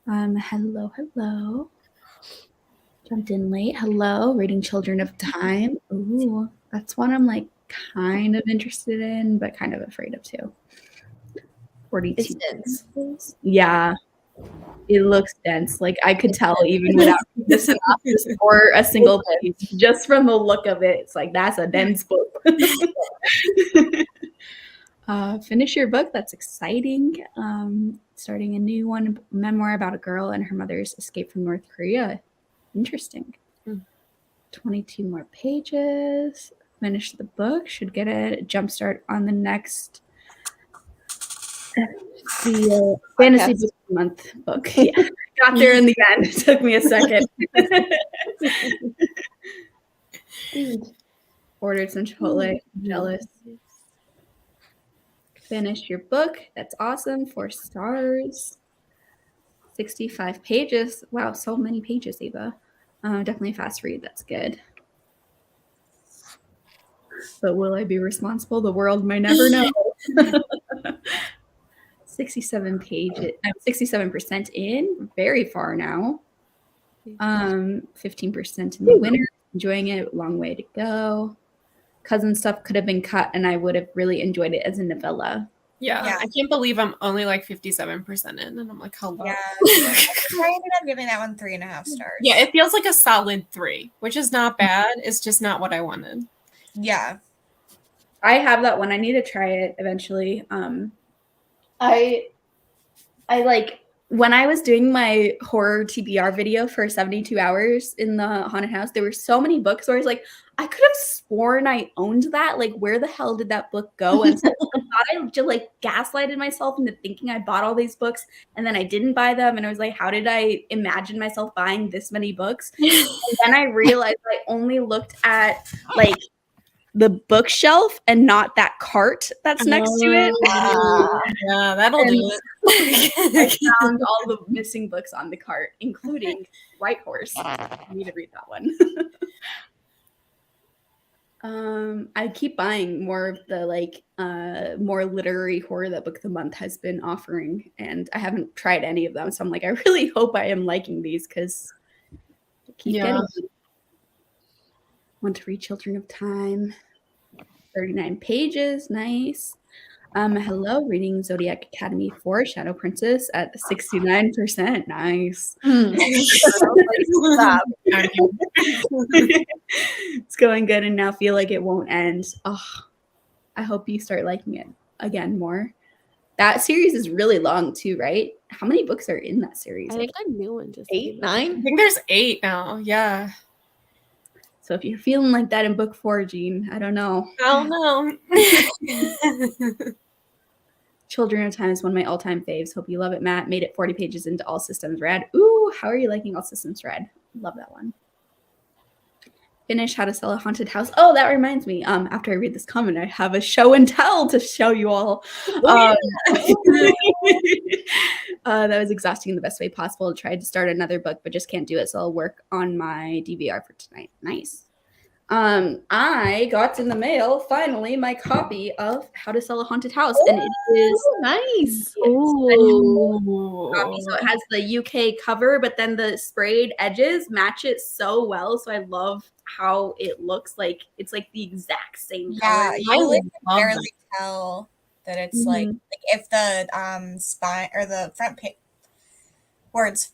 Hello. Jumped in late. Hello, reading Children of Time. Ooh, that's one I'm like kind of interested in, but kind of afraid of too. 42. it's dense. Yeah, it looks dense. Like I could tell even without the synopsis or a single page, just from the look of it. It's like that's a dense book. Finish your book. That's exciting. Starting a new one, memoir about a girl and her mother's escape from North Korea. Interesting. 22 more pages. Finish the book. Should get a jump start on the next fantasy book month book. Yeah, got there in the end. It took me a second. Ordered some Chipotle. Jealous. Finish your book. That's awesome. 4 stars. 65 pages. Wow, so many pages, Eva. Definitely a fast read. That's good. But will I be responsible? The world may never know. 67 pages. 67% in. Very far now. 15% in the winter. Enjoying it. Long way to go. Cousin stuff could have been cut, and I would have really enjoyed it as a novella. Yeah. I can't believe I'm only like 57% in, and I'm like, hello. Yeah, I ended up giving that one 3.5 stars. Yeah, it feels like a solid 3, which is not bad. It's just not what I wanted. Yeah, I have that one. I need to try it eventually. I like when I was doing my horror TBR video for 72 hours in the haunted house, there were so many books where I was like, I could have sworn I owned that. Like, where the hell did that book go? And so I thought I just like gaslighted myself into thinking I bought all these books and then I didn't buy them. And I was like, how did I imagine myself buying this many books? And then I realized I only looked at like the bookshelf and not that cart that's next to it. Yeah, that'll do it. I found all the missing books on the cart, including White Horse. I need to read that one. I keep buying more of the like more literary horror that Book of the Month has been offering, and I haven't tried any of them. So I'm like, I really hope I am liking these because I keep getting them. Want to read Children of Time. 39 pages, nice. Hello, reading Zodiac Academy 4 Shadow Princess at 69%. Nice. It's going good and now feel like it won't end. Oh, I hope you start liking it again more. That series is really long too, right? How many books are in that series? I think a new one just 8, came out. 9. I think there's 8 now. Yeah. So if you're feeling like that in book 4, Jean, I don't know. I don't know. Children of Time is one of my all-time faves. Hope you love it, Matt. Made it 40 pages into All Systems Red. Ooh, how are you liking All Systems Red? Love that one. Finish How to Sell a Haunted House. Oh, that reminds me. After I read this comment, I have a show and tell to show you all. That was exhausting in the best way possible. Tried to start another book, but just can't do it. So I'll work on my DVR for tonight. Nice. I got in the mail finally my copy of How to Sell a Haunted House, and it is nice. copy. So it has the UK cover, but then the sprayed edges match it so well. So I love how it looks like it's like the exact same color. You can barely tell that it's like if the spine or the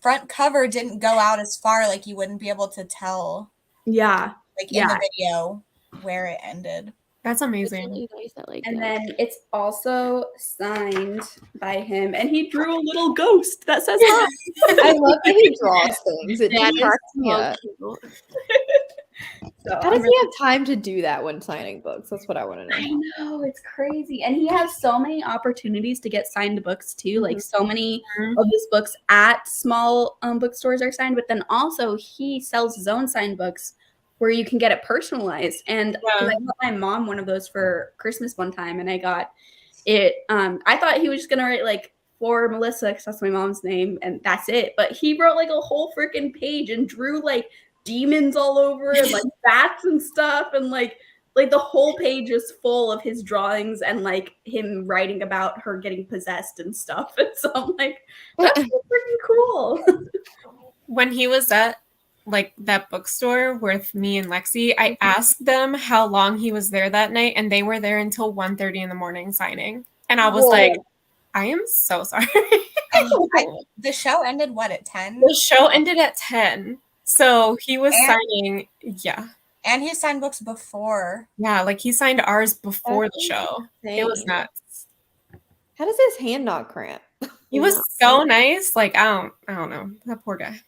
front cover didn't go out as far, like you wouldn't be able to tell. Yeah. Like in the video where it ended. That's amazing. Really nice, I like and that. then it's also signed by him, and he drew a little ghost that says hi. I love that he draws things. It That just is cracks me so up. cute. So How does he have time to do that when signing books? That's what I want to know. I know, it's crazy. And he has so many opportunities to get signed books too. Like so many of his books at small bookstores are signed, but then also he sells his own signed books where you can get it personalized. And I got my mom one of those for Christmas one time, and I got it. I thought he was just gonna write like for Melissa, because that's my mom's name, and that's it. But he wrote like a whole freaking page and drew like demons all over and like bats and stuff, and like the whole page is full of his drawings and like him writing about her getting possessed and stuff. And so I'm like, that's so freaking cool. When he was at like that bookstore with me and Lexi, I asked them how long he was there that night, and they were there until 1:30 in the morning signing. And I was like, I am so sorry. The show ended at 10? The show ended at 10. So he was signing, and he signed books before. Yeah, like he signed ours before the show. It was nuts. How does his hand not cramp? He was so nice. Like I don't know. That poor guy.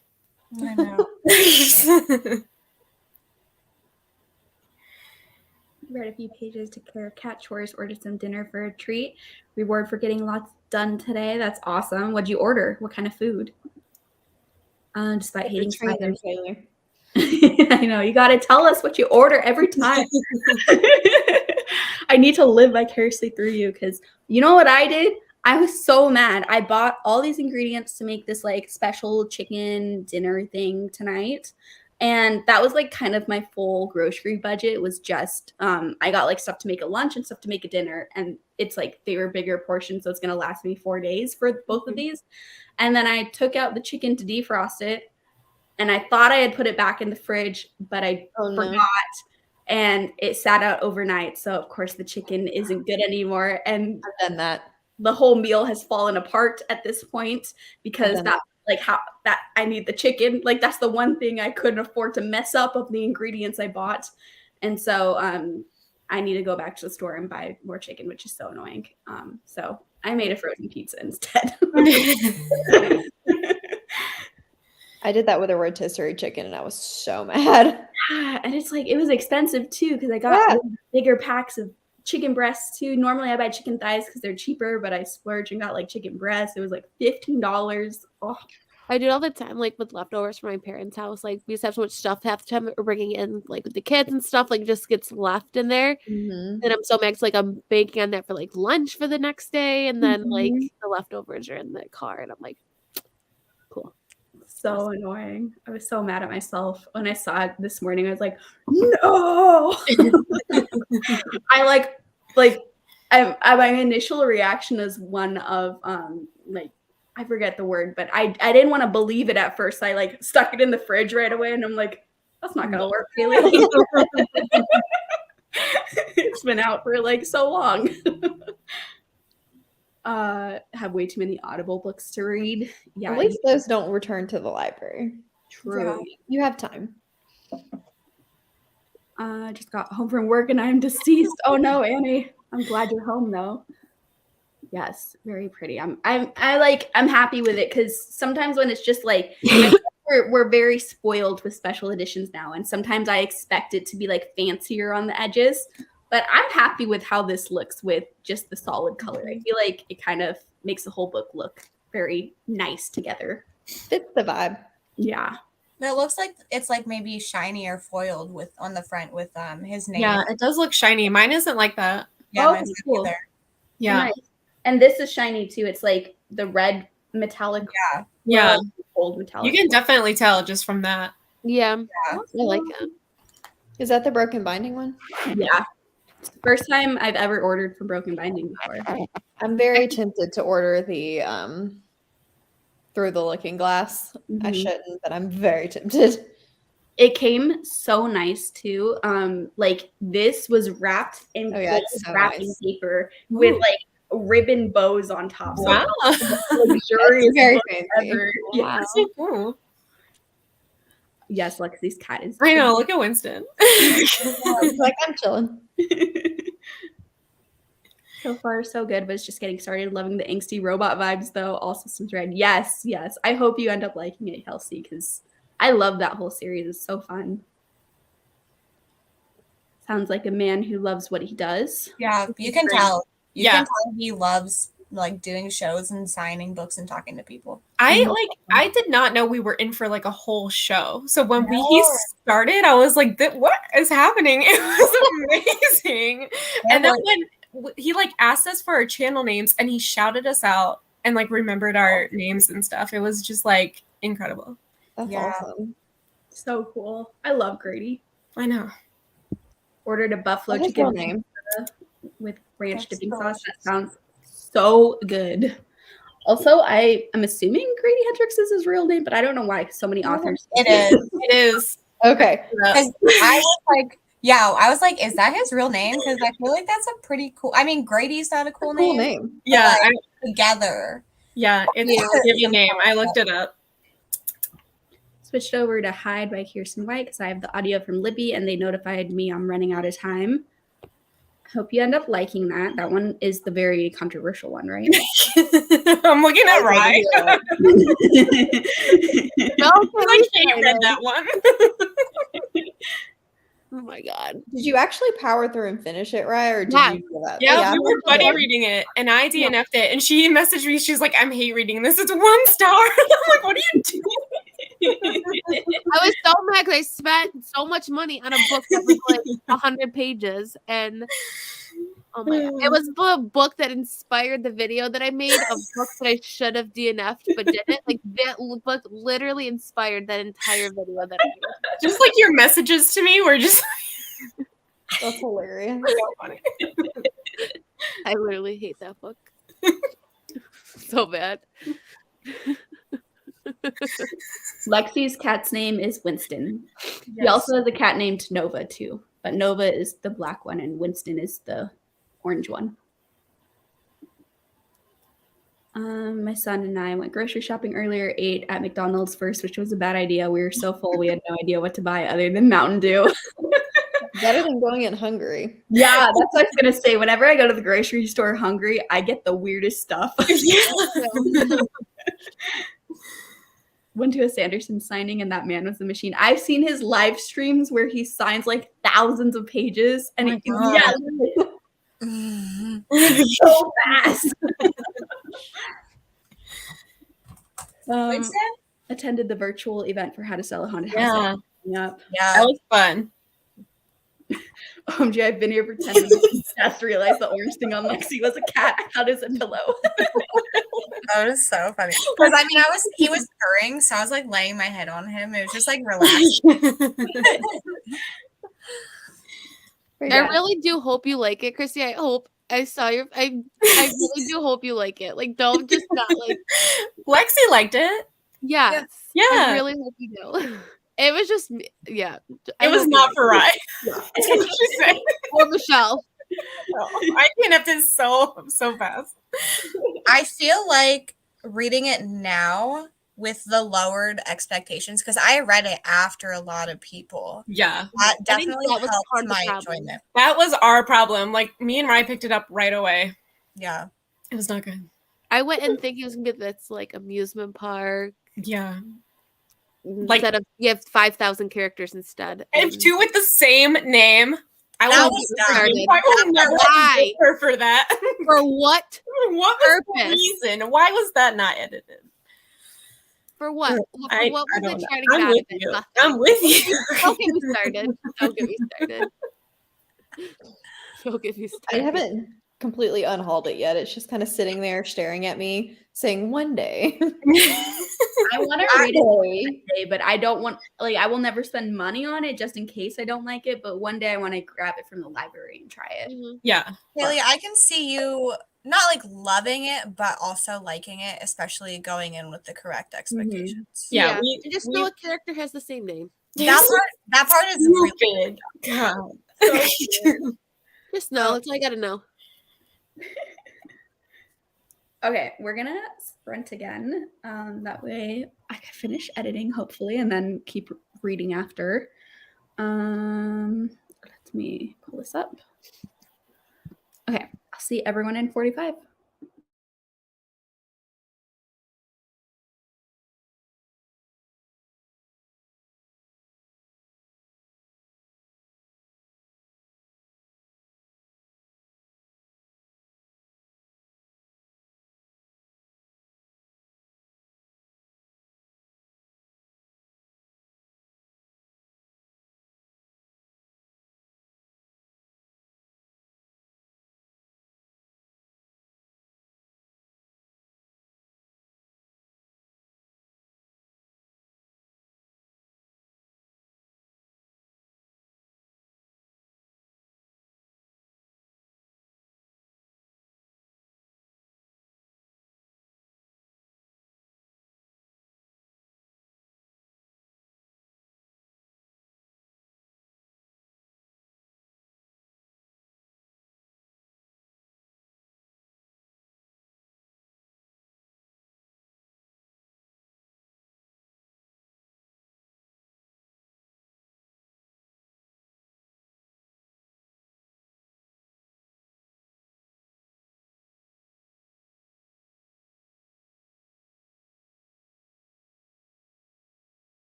I know. Read a few pages, took care of cat chores, ordered some dinner for a treat. Reward for getting lots done today. That's awesome. What'd you order? What kind of food? Despite hating spiders. I know, you got to tell us what you order every time. I need to live vicariously through you, because you know what I did? I was so mad. I bought all these ingredients to make this like special chicken dinner thing tonight. And that was like kind of my full grocery budget. It was just, I got like stuff to make a lunch and stuff to make a dinner. And it's like, they were bigger portions. So it's going to last me 4 days for both of these. And then I took out the chicken to defrost it. And I thought I had put it back in the fridge, but I forgot. And it sat out overnight. So of course the chicken isn't good anymore. And I've done that. The whole meal has fallen apart at this point, because I need the chicken. Like that's the one thing I couldn't afford to mess up of the ingredients I bought. And so I need to go back to the store and buy more chicken, which is so annoying. So I made a frozen pizza instead. I did that with a rotisserie chicken and I was so mad. And it's like, it was expensive too, because I got bigger packs of chicken breasts too. Normally I buy chicken thighs because they're cheaper, but I splurged and got like chicken breasts. It was like $15. Oh. I do it all the time, like with leftovers from my parents' house. Like we just have so much stuff half the time that we're bringing in, like with the kids and stuff, like just gets left in there. And I'm so mad, like I'm baking on that for like lunch for the next day, and then like the leftovers are in the car, and I'm like, cool. So annoying. I was so mad at myself when I saw it this morning. I was like, no. I my initial reaction is one of like, I forget the word, but I didn't want to believe it at first. I like stuck it in the fridge right away, and I'm like, that's not gonna work, Kaylee. It's been out for like so long. Have way too many Audible books to read. Yeah, At least those don't return to the library. true. Yeah. You have time. Just got home from work and I'm deceased. Oh no, Annie. I'm glad you're home though. Yes, very pretty. I'm happy with it because sometimes when it's just like we're very spoiled with special editions now, and sometimes I expect it to be like fancier on the edges. But I'm happy with how this looks with just the solid color. I feel like it kind of makes the whole book look very nice together. Fits the vibe. Yeah. But it looks like it's like maybe shiny or foiled with on the front with his name. Yeah, it does look shiny. Mine isn't like that. Yeah, Oh, mine's cool. not either. Yeah. Nice. And this is shiny too. It's like the red metallic. Yeah. Gold metallic. You can definitely tell just from that. Yeah, Yeah. I like it. Is that the broken binding one? Yeah. First time I've ever ordered from Broken Binding before. I'm very tempted to order the Through the Looking Glass. I Mhm. shouldn't, but I'm very tempted. It came so nice too. Like this was wrapped in Oh, yeah, gold it's so wrapping nice. paper with like ribbon bows on top. So Wow. luxurious It's very book fancy. ever. Yeah. Wow. That's so cool. Yes, Lexi's cat is. I know. Look at Winston. It's like I'm chilling. So far, so good, but it's just getting started. Loving the angsty robot vibes, though. All systems red. Yes, yes. I hope you end up liking it, Kelsey, because I love that whole series. It's so fun. Sounds like a man who loves what he does. Yeah, you can tell. You Yeah. can tell he loves like doing shows and signing books and talking to people. I did not know we were in for like a whole show. So when he No. started, I was like, what is happening? It was amazing. And then when he like asked us for our channel names and he shouted us out and like remembered our names and stuff. It was just like incredible. That's Yeah. awesome. So cool. I love Grady. I know. Ordered a buffalo What's his chicken real name? with ranch That's dipping sauce. delicious. That sounds so good. Also, I'm assuming Grady Hendrix is his real name, but I don't know why so many authors. It is. It is. Okay. Because I was like, yeah, I was like, is that his real name? Because I feel like that's a pretty cool. I mean, Grady's not a cool Cool name. name. Yeah. Like, together. It's a given name. I looked it up. Switched over to Hide by Kirsten White because I have the audio from Libby and they notified me I'm running out of time. Hope you end up liking that. That one is the very controversial one, right? I'm looking at Rye. Yeah. I can't read that one. Oh my god. Did you actually power through and finish it, right? Or did Yeah. you give up? Yeah, we were buddy Yeah. reading it, and I DNF'd it, and she messaged me. She's like, "I'm hate reading this. It's 1 star." I'm like, "What are you doing?" I was so mad because I spent so much money on a book that was like 100 pages, and oh my god, it was the book that inspired the video that I made of books that I should have DNF'd but didn't. Like that book literally inspired that entire video that I made. Just like your messages to me were just That's hilarious. so funny. I literally hate that book so bad. Lexi's cat's name is Winston. He Yes. also has a cat named Nova too, but Nova is the black one and Winston is the orange one. My son and I went grocery shopping earlier, ate at McDonald's first, which was a bad idea. We were so full, we had no idea what to buy other than Mountain Dew. Better than going in hungry. Yeah, that's what I was going to say. Whenever I go to the grocery store hungry, I get the weirdest stuff. Went to a Sanderson signing and that man was the machine. I've seen his live streams where he signs like thousands of pages and my it's so fast. Winston? Attended the virtual event for how to sell a haunted house. Yep. Yeah. That was fun. OMG, I've been here for 10 minutes and just realized the orange thing on Lexi was a cat. I thought it was a pillow. That was so funny. Because I mean, he was purring, so I was like laying my head on him. It was just like relaxed. I really do hope you like it, Chrissy. I hope I saw your. I really do hope you like it. Like, don't just not like. Lexi liked it. Yes. Yeah. I really hope you do. It was just, yeah. It was not for Rye. Yeah. She said. Or Michelle. I connected it so fast. I feel like reading it now with the lowered expectations, because I read it after a lot of people. Yeah. That definitely that was helped part of the my problem. enjoyment. That was our problem. Like, me and Rye picked it up right away. Yeah. It was not good. I went and thinking it was gonna be this like amusement park. Yeah. Instead of you have 5,000 characters instead. And 2 with the same name. I That will was never Why? her for that. For what? What was the reason? Why was that not edited? For what? What was I it don't know. trying to get I'm out with of it? you. Nothing. I'm with you. Don't get me started. Don't get me started. Don't get me started. I haven't completely unhauled it yet. It's just kind of sitting there staring at me, saying one day. I want to read it one day, but I don't want, like, I will never spend money on it just in case I don't like it. But one day I want to grab it from the library and try it. Mm-hmm. Yeah. Haley, I can see you not like loving it, but also liking it, especially going in with the correct expectations. Mm-hmm. Yeah. And just know a character has the same name. That part is really good. God. Just know. That's all I gotta know. Okay, we're gonna sprint again. That way I can finish editing, hopefully, and then keep reading after. Let me pull this up. Okay, I'll see everyone in 45.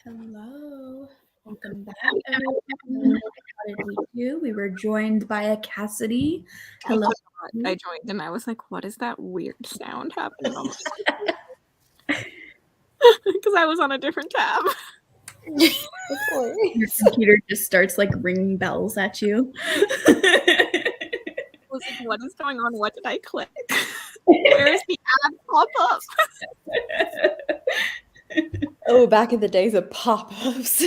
Hello. Welcome back, everyone. How did we do? We were joined by a Cassidy. Hello. I joined and I was like, what is that weird sound happening? Because I was on a different tab. Your computer just starts like ringing bells at you. I was like, what is going on? What did I click? Where is the ad pop up? Oh, back in the days of pop-ups.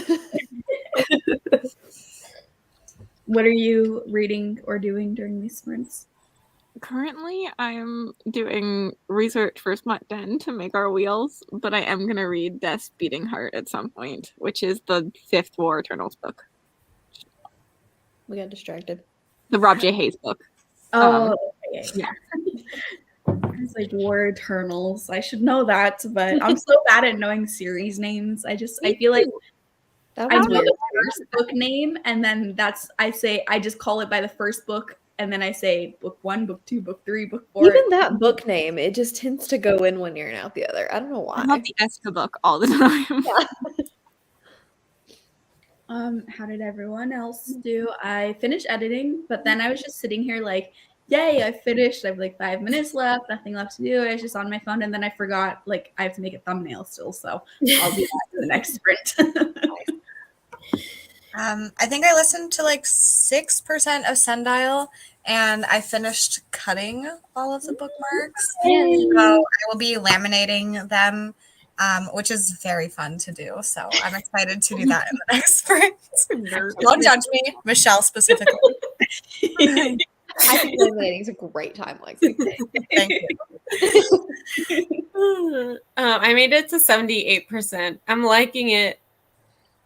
What are you reading or doing during these sprints? Currently, I'm doing research for Smut Den to make our wheels, but I am going to read Death's Beating Heart at some point, which is the 5th War Eternals book. We got distracted. The Rob J. Hayes book. Oh, okay. Yeah. It's like War Eternals. I should know that, but I'm so bad at knowing series names. I feel like That I was know weird. the first book name, and then I just call it by the first book, and then I say book 1, book 2, book 3, book 4. Even that book name, it just tends to go in one ear and out the other. I don't know why. I love the Eska book all the time. How did everyone else do? I finished editing, but then I was just sitting here like, yay, I finished. I have like 5 minutes left, nothing left to do. I was just on my phone, and then I forgot like I have to make a thumbnail still, so I'll do that in the next sprint. I think I listened to like 6% of Sundial, and I finished cutting all of the bookmarks. So I will be laminating them, which is very fun to do. So I'm excited to do that in the next sprint. Don't judge me, Michelle specifically. I think laminating is a great time, Lexi. Thank you. I made it to 78%. I'm liking it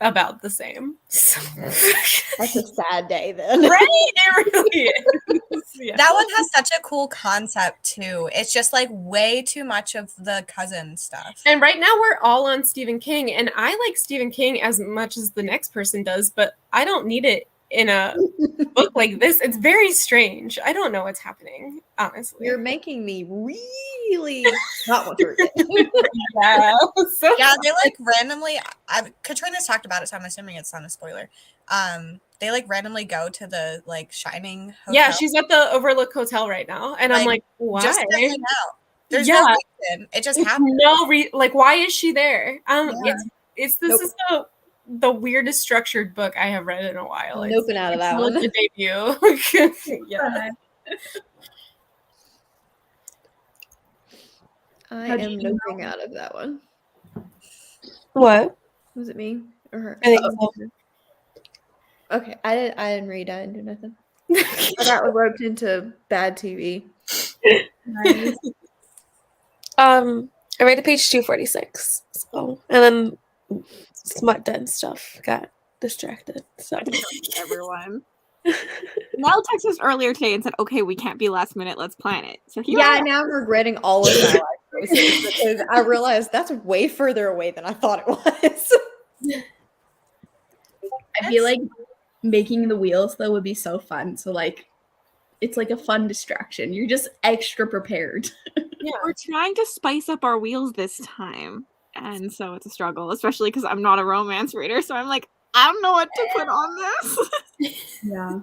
about the same. So. That's a sad day then. Right? It really is. Yeah. That one has such a cool concept too. It's just like way too much of the cousin stuff. And right now we're all on Stephen King, and I like Stephen King as much as the next person does, but I don't need it in a book like this. It's very strange. I don't know what's happening, honestly. You're making me really not want to read it. Yeah. So Yeah, they like randomly. Katrina's talked about it, so I'm assuming it's not a spoiler. They like randomly go to the like Shining hotel. yeah, she's at the Overlook Hotel right now, and I'm like, why? Just to hang out. There's Yeah. no reason. It just happened. Like, why is she there? Yeah. It's this is the weirdest structured book I have read in a while. I'm noping out of that one. The debut. Yeah. I How do am you know? noping out of that one. What? Was it me or her? I think Oh, okay, I didn't read. I didn't do nothing. I got roped into bad TV. Nice. I read to page 246. So, and then Smut Den stuff got distracted. So Everyone. Mel texted us earlier today and said, okay, we can't be last minute. Let's plan it. So here Yeah, we are. now I'm regretting all of my life choices because I realized that's way further away than I thought it was. I feel like making the wheels though would be so fun. So like it's like a fun distraction. You're just extra prepared. Yeah. We're trying to spice up our wheels this time. And so it's a struggle, especially because I'm not a romance reader. So I'm like, I don't know what to put on this. Yeah.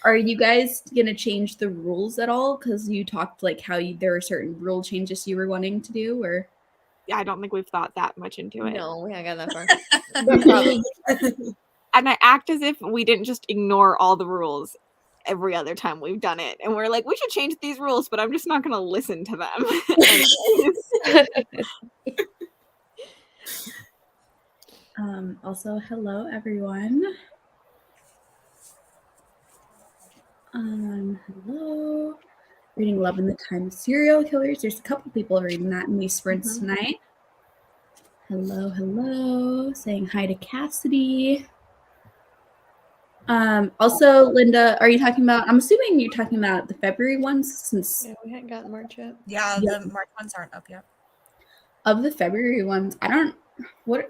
Are you guys gonna change the rules at all? Because you talked like how there are certain rule changes you were wanting to do, or Yeah, I don't think we've thought that much into it. No, we haven't got that far. But probably. And I act as if we didn't just ignore all the rules every other time we've done it. And we're like, we should change these rules, but I'm just not going to listen to them. Also, hello everyone. Hello. Reading Love in the Time of Serial Killers. There's a couple people reading that in these sprints tonight. Hello, hello. Saying hi to Cassidy. Also, Linda, are you talking about? I'm assuming you're talking about the February ones, since Yeah, we hadn't gotten March yet. Yeah, Yep. the March ones aren't up yet. of the February ones, I don't. What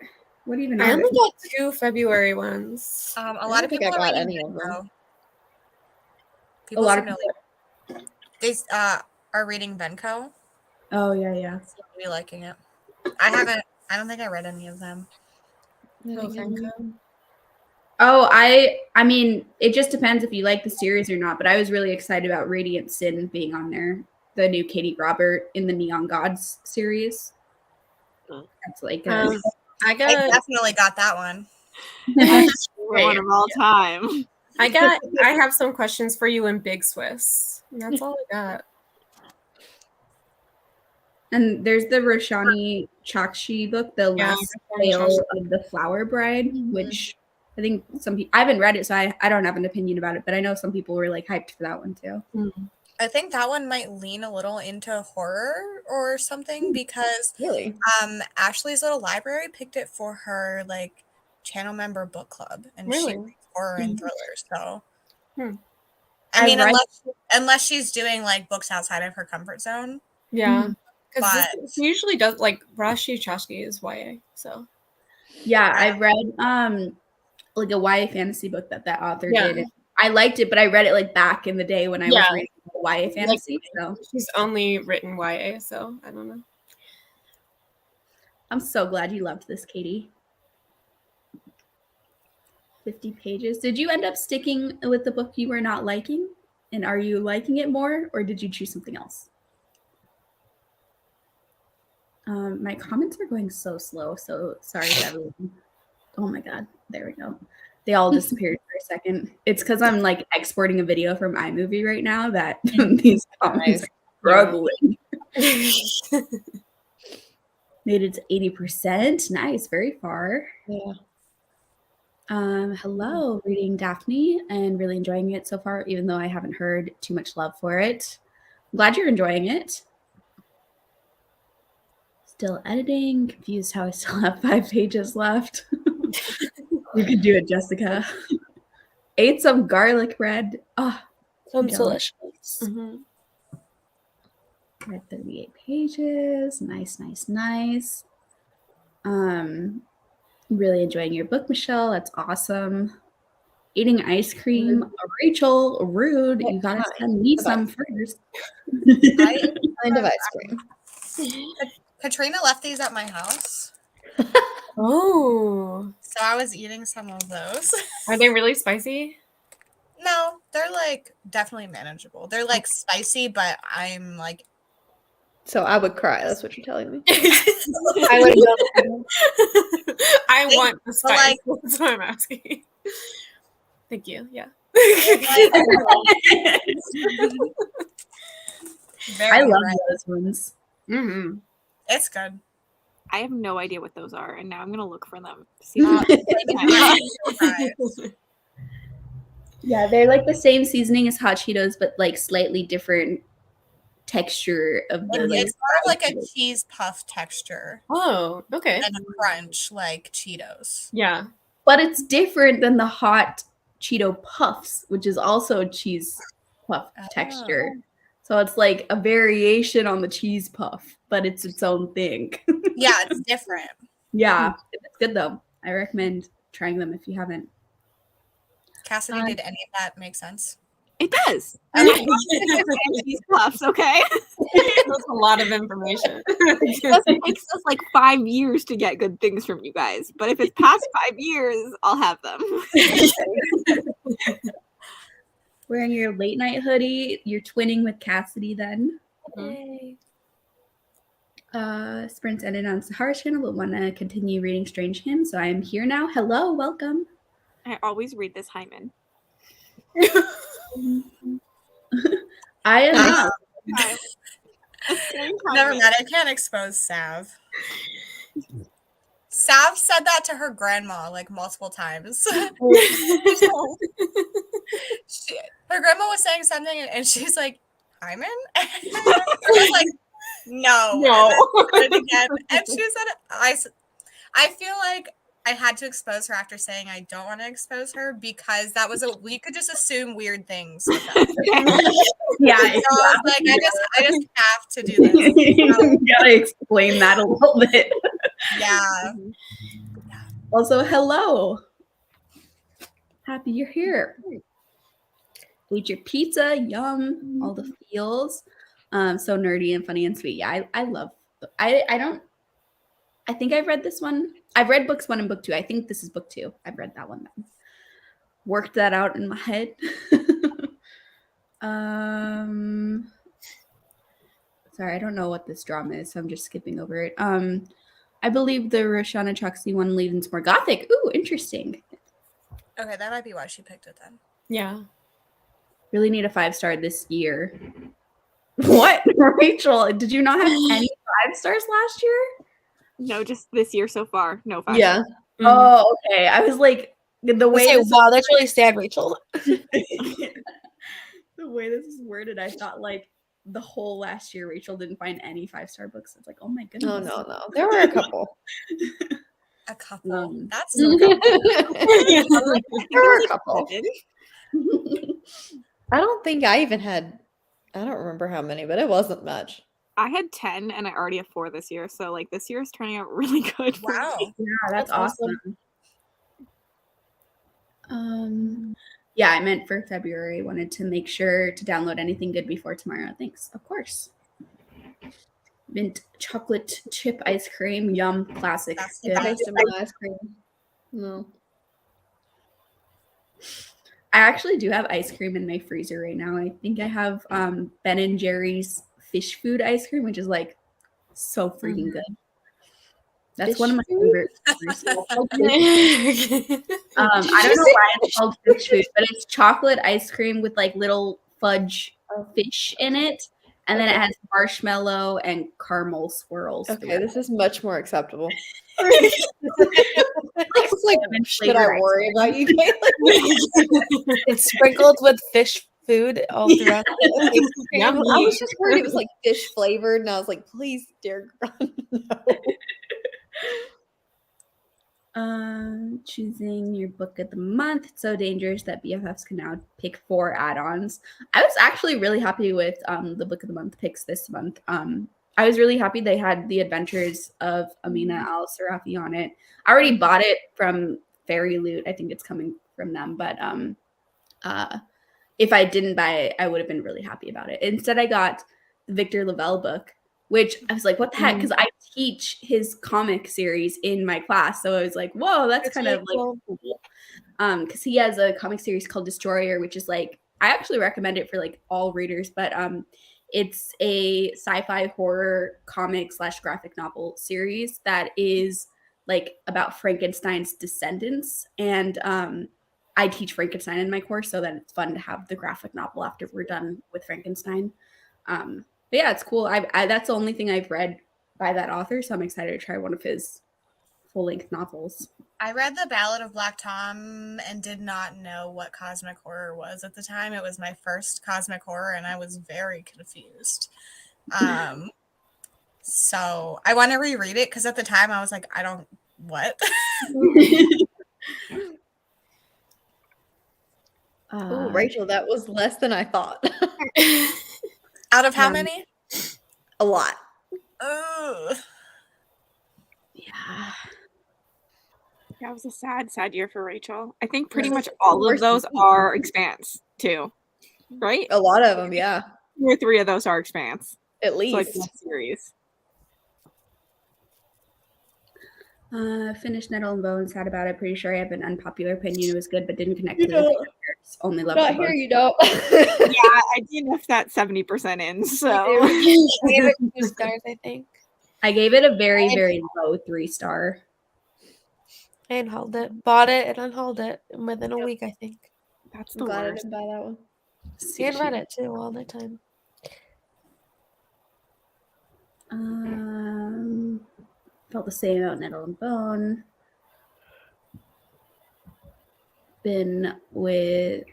even I are only they? got 2 February ones. A I lot don't of think people I are got reading any of them. Benko. A People lot of seem people. they are reading Benko. Oh yeah. Seem to be liking it. I haven't I don't think I read any of them. Oh, I mean, it just depends if you like the series or not, but I was really excited about Radiant Sin being on there. The new Katie Robert in the Neon Gods series. That's like I I definitely got that one. One of all time. I have some questions for you in Big Swiss. And that's all I got. And there's the Roshani Chakshi book, The Last Tale of the Flower Bride, which I think some people, I haven't read it, so I don't have an opinion about it, but I know some people were like hyped for that one too. I think that one might lean a little into horror or something because Ashley's Little Library picked it for her like channel member book club, and she reads horror and thrillers. So, I mean, unless she's doing like books outside of her comfort zone. Yeah, because she usually does like Rashi Chasky is YA. So, yeah, I've read like a YA fantasy book that author did. And I liked it, but I read it like back in the day when I was reading YA fantasy. So she's only written YA, so I don't know. I'm so glad you loved this, Katie. 50 pages. Did you end up sticking with the book you were not liking? And are you liking it more, or did you choose something else? My comments are going so slow, so sorry to everyone. Oh my god, there we go. They all disappeared for a second. It's because I'm like exporting a video from iMovie right now that these comments are struggling. Made it to 80%. Nice, very far. Yeah. Hello, reading Daphne and really enjoying it so far, even though I haven't heard too much love for it. I'm glad you're enjoying it. Still editing. Confused how I still have 5 pages left. You could do it, Jessica. Ate some garlic bread. Oh, sounds delicious. Read 38 pages. Nice, nice, nice. Really enjoying your book, Michelle. That's awesome. Eating ice cream. Rachel, rude. You gotta send me some first. Kind of ice cream. Katrina left these at my house. Oh. So I was eating some of those. Are they really spicy? No, they're like definitely manageable. They're like spicy, but I'm like. So I would cry. That's what you're telling me. I would go. I want the spice. Like, that's what I'm asking. Thank you. Yeah. I love those ones. Mm-hmm. It's good. I have no idea what those are, and now I'm gonna look for them. Yeah, they're like the same seasoning as hot Cheetos, but like slightly different texture of the. It's more of like a cheese puff texture. Oh, okay. And a crunch like Cheetos. Yeah, but it's different than the hot Cheeto puffs, which is also cheese puff texture. So it's like a variation on the cheese puff, but it's its own thing. Yeah, it's different. Yeah, it's good though. I recommend trying them if you haven't. Cassidy, did any of that make sense? It does. Cheese puffs, okay? That's a lot of information. It takes us like 5 years to get good things from you guys, but if it's past 5 years, I'll have them. Wearing your late night hoodie, you're twinning with Cassidy then. Yay. Sprint ended on Sahara's channel, but want to continue reading Strange Hymns, so I am here now. Hello, welcome. I always read this hymen. I am not. Never mind, I can't expose Sav. Sav said that to her grandma like multiple times. Her grandma was saying something and she's like, Hyman? And I was like, no. And again. And she said, I feel like I had to expose her after saying I don't want to expose her because that was we could just assume weird things. Yeah. So I was like, I just have to do this. You gotta explain that a little bit. Yeah. Also, hello. Happy you're here. Eat your pizza, yum, all the feels. So nerdy and funny and sweet. Yeah, I love. I don't. I think I've read this one. I've read books 1 and book 2. I think this is book 2. I've read that one then. Worked that out in my head. Sorry, I don't know what this drama is, so I'm just skipping over it. I believe the Roshana Chuxley one leans more gothic. Ooh, interesting. Okay, that might be why she picked it then. Yeah. Really need a 5-star this year. What? Rachel, did you not have any 5 stars last year? No, just this year so far. No 5. Yeah. Oh, okay. I was like, the way Say, this wow, that's really sad, Rachel. the way this is worded, I thought like the whole last year Rachel didn't find any 5-star books. It's like, oh my goodness. Oh no. There were a couple. A couple. That's there so were a couple. I don't think I even had. I don't remember how many, but it wasn't much. I had 10 and I already have 4 this year. So like this year is turning out really good. For Wow. me. Yeah, that's awesome. Yeah, I meant for February. Wanted to make sure to download anything good before tomorrow. Thanks. Of course. Mint chocolate chip ice cream. Yum. Classic. That's Good. Taste of my ice cream. No. I actually do have ice cream in my freezer right now. I think I have Ben and Jerry's fish food ice cream, which is like so freaking good. That's Fish one of my food? favorite foods. I don't know why it's called fish food, but it's chocolate ice cream with like little fudge fish in it. And then it has marshmallow and caramel swirls. Okay, this is much more acceptable. It's like, should I worry about you, Caitlin? It's sprinkled with fish food all throughout. I was just worried it was like fish flavored, and I was like, please, dear God, no. Choosing your book of the month. It's so dangerous that BFFs can now pick 4 add-ons. I was actually really happy with the book of the month picks this month. I was really happy they had The Adventures of Amina Al-Sarafi on it. I already bought it from Fairy Loot. I think it's coming from them, but if I didn't buy it, I would have been really happy about it. Instead, I got the Victor Lavelle book, which I was like, what the heck? Because I teach his comic series in my class. So I was like, whoa, that's kind of like cool. Because he has a comic series called Destroyer, which is like, I actually recommend it for like all readers, but it's a sci-fi horror comic / graphic novel series that is like about Frankenstein's descendants. And I teach Frankenstein in my course, so that it's fun to have the graphic novel after we're done with Frankenstein. But yeah, it's cool. I that's the only thing I've read by that author, so I'm excited to try one of his full-length novels. I read The Ballad of Black Tom and did not know what cosmic horror was at the time. It was my first cosmic horror, and I was very confused. So I want to reread it because at the time I was like, I don't what. Oh, Rachel, that was less than I thought. Out of how many? A lot. Oh, Yeah. That was a sad year for Rachel. I think pretty much all of those are Expanse too, right? A lot of them, yeah. 2 or 3 of those are Expanse. At least. It's like one series. Finished Nettle and Bone, sad about it. Pretty sure I have an unpopular opinion. It was good, but didn't connect to the don't. characters. Only love Not the here, book. you don't. Yeah, I DNF'd that 70% in. So I gave it 2 stars, I think. I gave it a very, very low 3-star. I unhauled it. Bought it and unhauled it within a week, I think. that's I'm the glad I worst. didn't buy that one. And read it too all the time. Felt the same about Nettle and Bone. Been with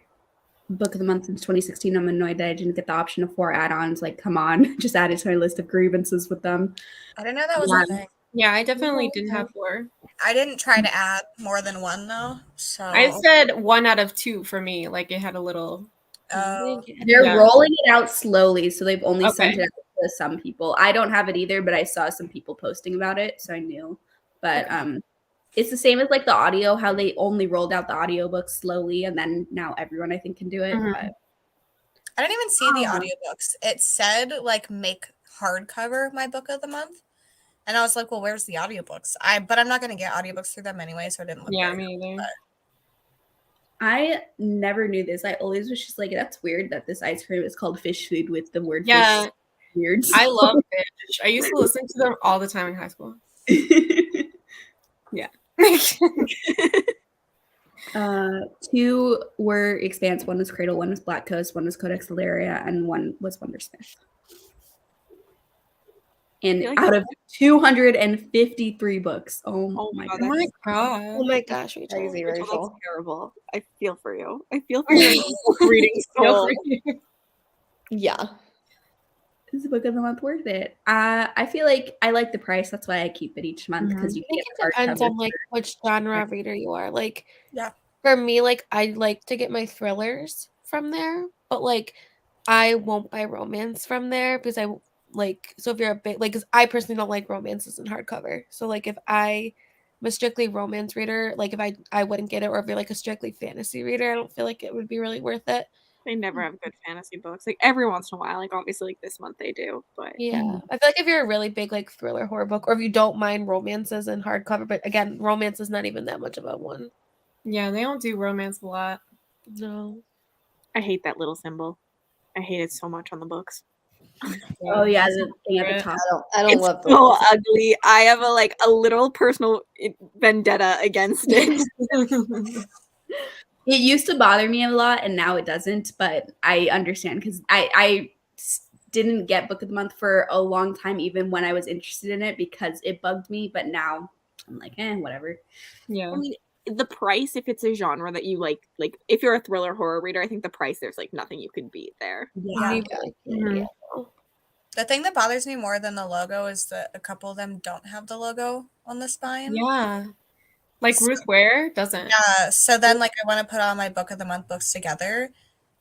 Book of the Month since 2016. I'm annoyed that I didn't get the option of 4 add-ons. Like, come on, just add it to my list of grievances with them. I didn't know that was a thing. Yeah, I definitely didn't have 4. I didn't try to add more than 1 though. So I said 1 out of 2 for me. Like it had a little. They're Yeah. rolling it out slowly, so they've only sent Okay. it out to some people. I don't have it either, but I saw some people posting about it, so I knew. But it's the same as like the audio, how they only rolled out the audiobooks slowly, and then now everyone I think can do it. Mhm. But I didn't even see the audiobooks. It said like make hardcover my book of the month. And I was like, well, where's the audiobooks? But I'm not going to get audiobooks through them anyway, so I didn't look. Yeah, me either. I never knew this. I always was just like, that's weird that this ice cream is called fish food with the word Yeah. fish. Weird. I love fish. I used to listen to them all the time in high school. Yeah. 2 were Expanse. 1 was Cradle. 1 was Black Coast. 1 was Codex Valeria, and 1 was Wondersmith. And out of 253 books, oh my god! Oh my god! Oh my gosh, Rachel. Crazy, Rachel, Rachel. that's terrible. I feel for you. I feel for your reading Feel soul. free. Yeah. Is the book of the month worth it? I feel like I like the price. That's why I keep it each month because you I think get it depends hardcover on like which genre of reader you are. Like, Yeah. for me, like I like to get my thrillers from there, but like I won't buy romance from there because I like. So if you're a big like, 'cause I personally don't like romances in hardcover. So like if I'm a strictly romance reader, like if I wouldn't get it, or if you're like a strictly fantasy reader, I don't feel like it would be really worth it. They never have good fantasy books. Like every once in a while, like obviously like this month they do, but Yeah, I feel like if you're a really big like thriller horror book, or if you don't mind romances in hardcover, but again, romance is not even that much of a one. Yeah, they don't do romance a lot. No. I hate that little symbol. I hate it so much on the books. Oh yeah, the thing at the top. I don't It's love so ugly. I have a little personal vendetta against it. It used to bother me a lot, and now it doesn't. But I understand because I didn't get book of the month for a long time, even when I was interested in it, because it bugged me. But now I'm like, whatever. Yeah. I mean, the price, if it's a genre that you like if you're a thriller horror reader, I think the price, there's like nothing you could beat there. Yeah. Yeah. The thing that bothers me more than the logo is that a couple of them don't have the logo on the spine. Yeah. Like Ruth Ware doesn't. Yeah. So then like I want to put all my book of the month books together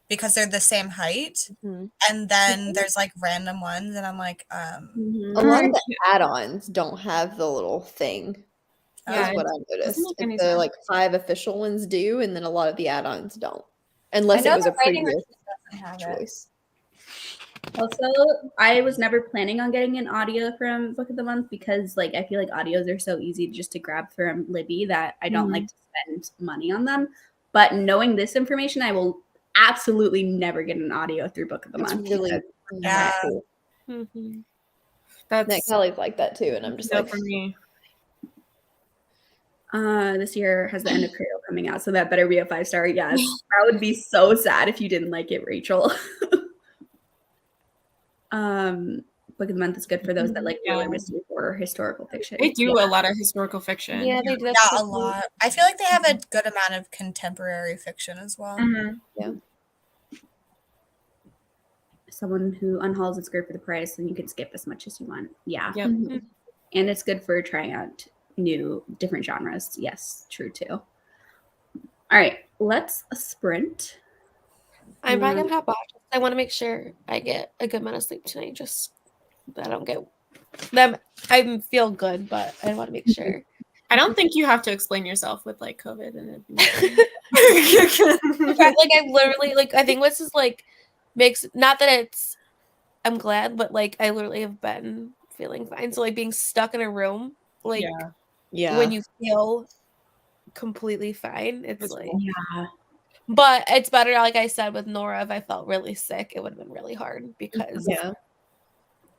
because they're the same height. Mm-hmm. And then there's like random ones and I'm like, A lot of the add-ons don't have the little thing. That's what I noticed. make any The sense. like 5 official ones do, and then a lot of the add-ons don't. Unless it was a previous choice. Also, I was never planning on getting an audio from Book of the Month because, like, I feel like audios are so easy just to grab from Libby that I don't like to spend money on them. But knowing this information, I will absolutely never get an audio through Book of the It's Month. really Yeah. cool. That's Nick Kelly's like that too, and I'm just no like, for me. This year has the end of Cradle coming out, so that better be a 5-star. Yes, that would be so sad if you didn't like it, Rachel. Book of the Month is good for those that like thriller, mystery, or historical fiction. They do a lot of historical fiction. Yeah, they do. yeah, a lot. I feel like they have a good amount of contemporary fiction as well. yeah. Someone who unhauls it's great for the price, and you can skip as much as you want. Yeah. Yep. And it's good for trying out new different genres. Yes, true too. All right, let's sprint. I'm probably gonna hop off. I want to make sure I get a good amount of sleep tonight. Just that I don't get them. I feel good, but I want to make sure. I don't think you have to explain yourself with like COVID and In fact, like I literally like I think what's just like makes not that it's I'm glad, but like I literally have been feeling fine. So like being stuck in a room, like Yeah. when you feel completely fine, it's like Yeah. but it's better, like I said with Nora, if I felt really sick, it would have been really hard because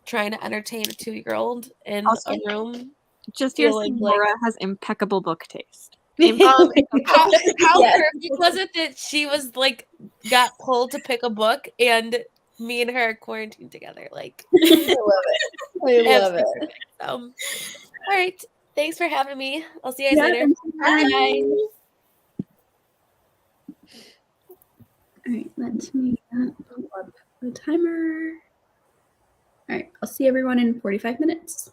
trying to entertain a 2-year-old in Also, a room. Just your feeling Laura has impeccable book taste. How perfect was it that she was like got pulled to pick a book and me and her are quarantined together? Like I love it. I love it. perfect. All right. Thanks for having me. I'll see you guys later. Bye. All right, let me pull up the timer. All right, I'll see everyone in 45 minutes.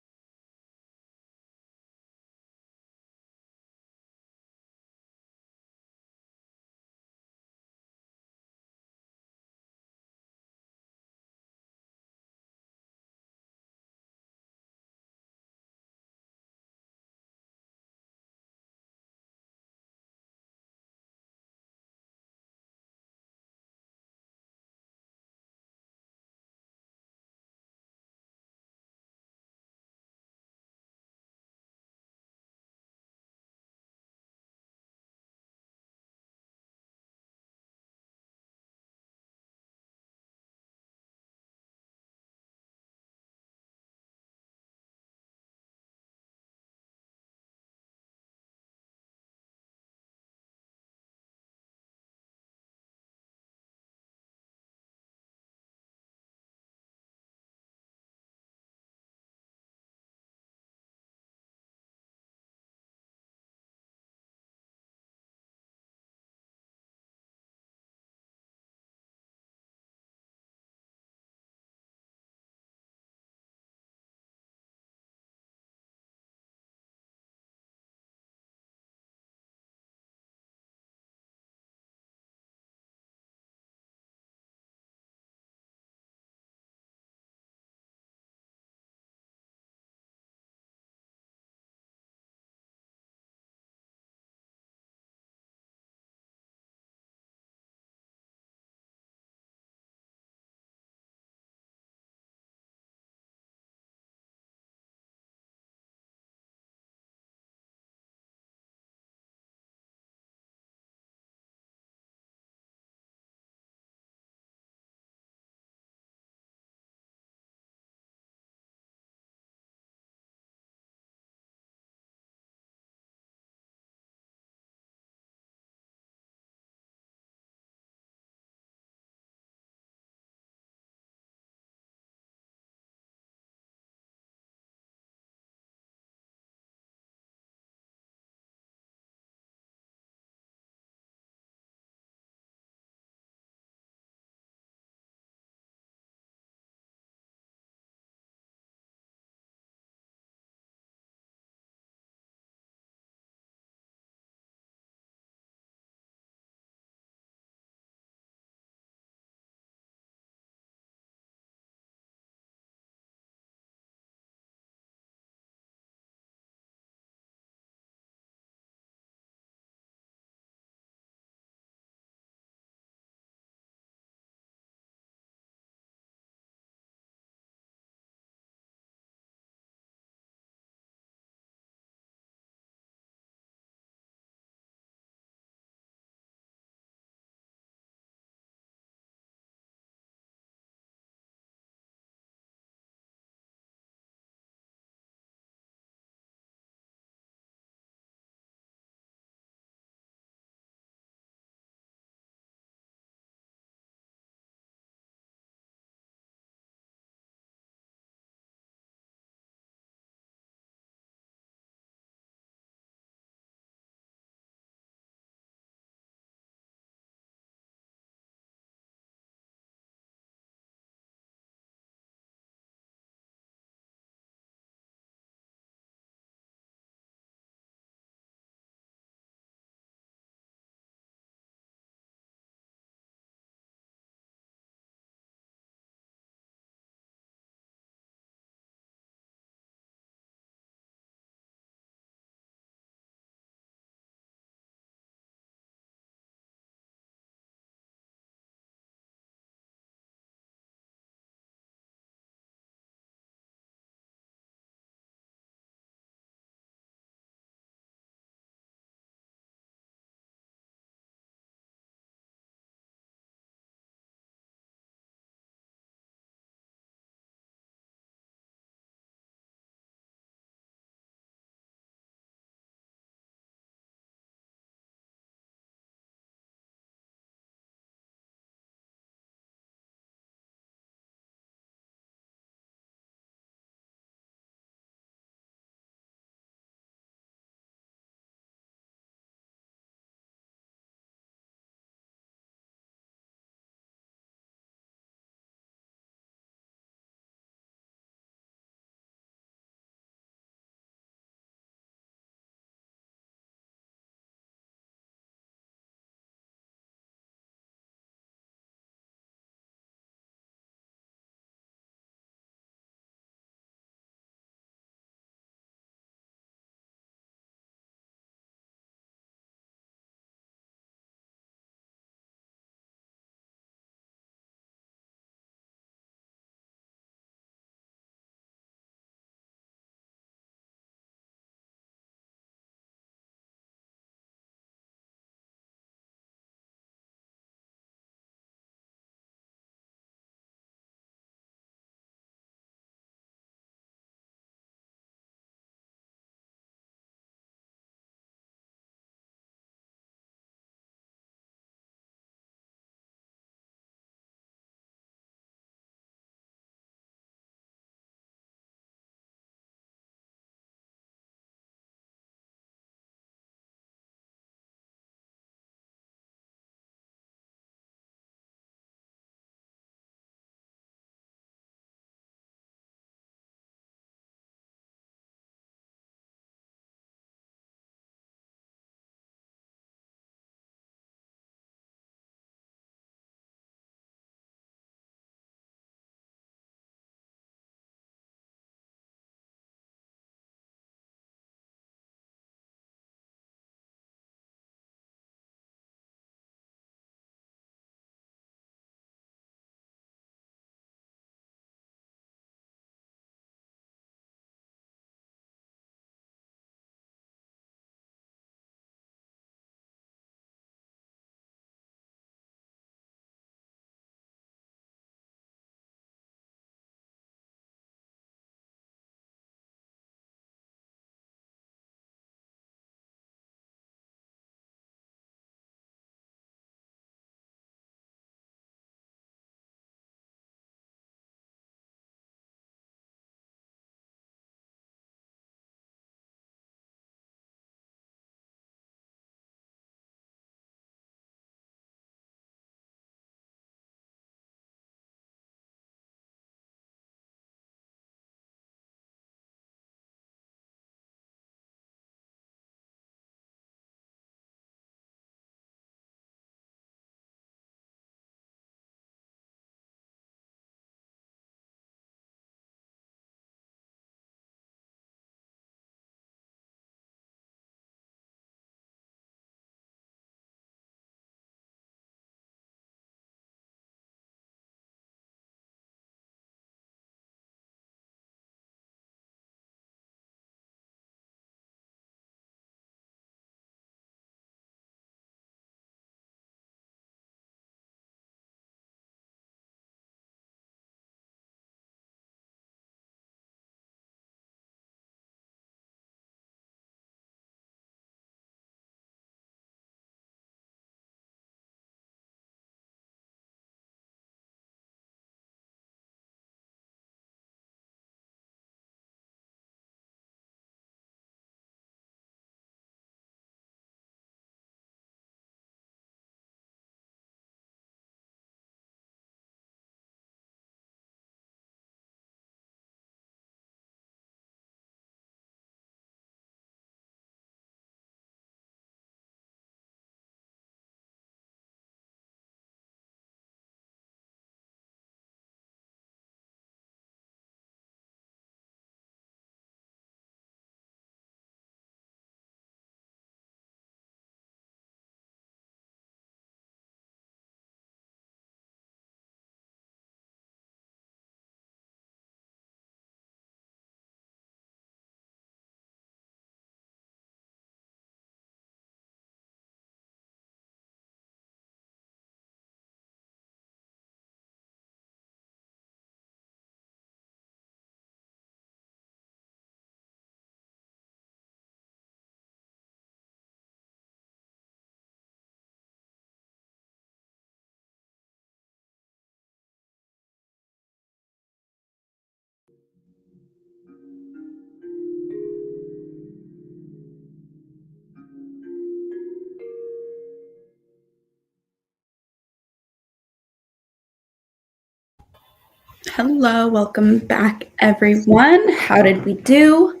Hello, welcome back, everyone. How did we do?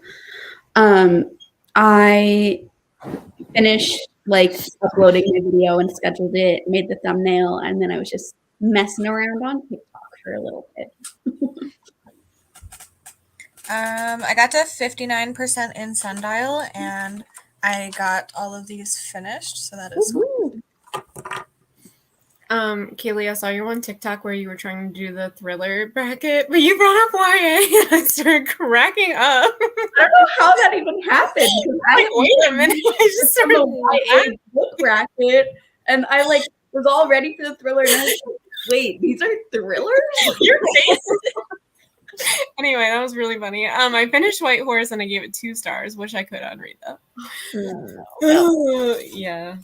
I finished uploading my video and scheduled it, made the thumbnail, and then I was just messing around on TikTok for a little bit. I got to 59% in Sundial, and I got all of these finished, so that is cool. Kaylee, I saw you on TikTok where you were trying to do the thriller bracket, but you brought up YA and I started cracking up. I don't know how that even happened. Wait a minute. I just started YA book bracket, and I was all ready for the thriller, and I was like, wait, these are thrillers? Your face. Anyway, that was really funny. I finished White Horse and I gave it 2 stars. Wish I could unread that. No. Yeah.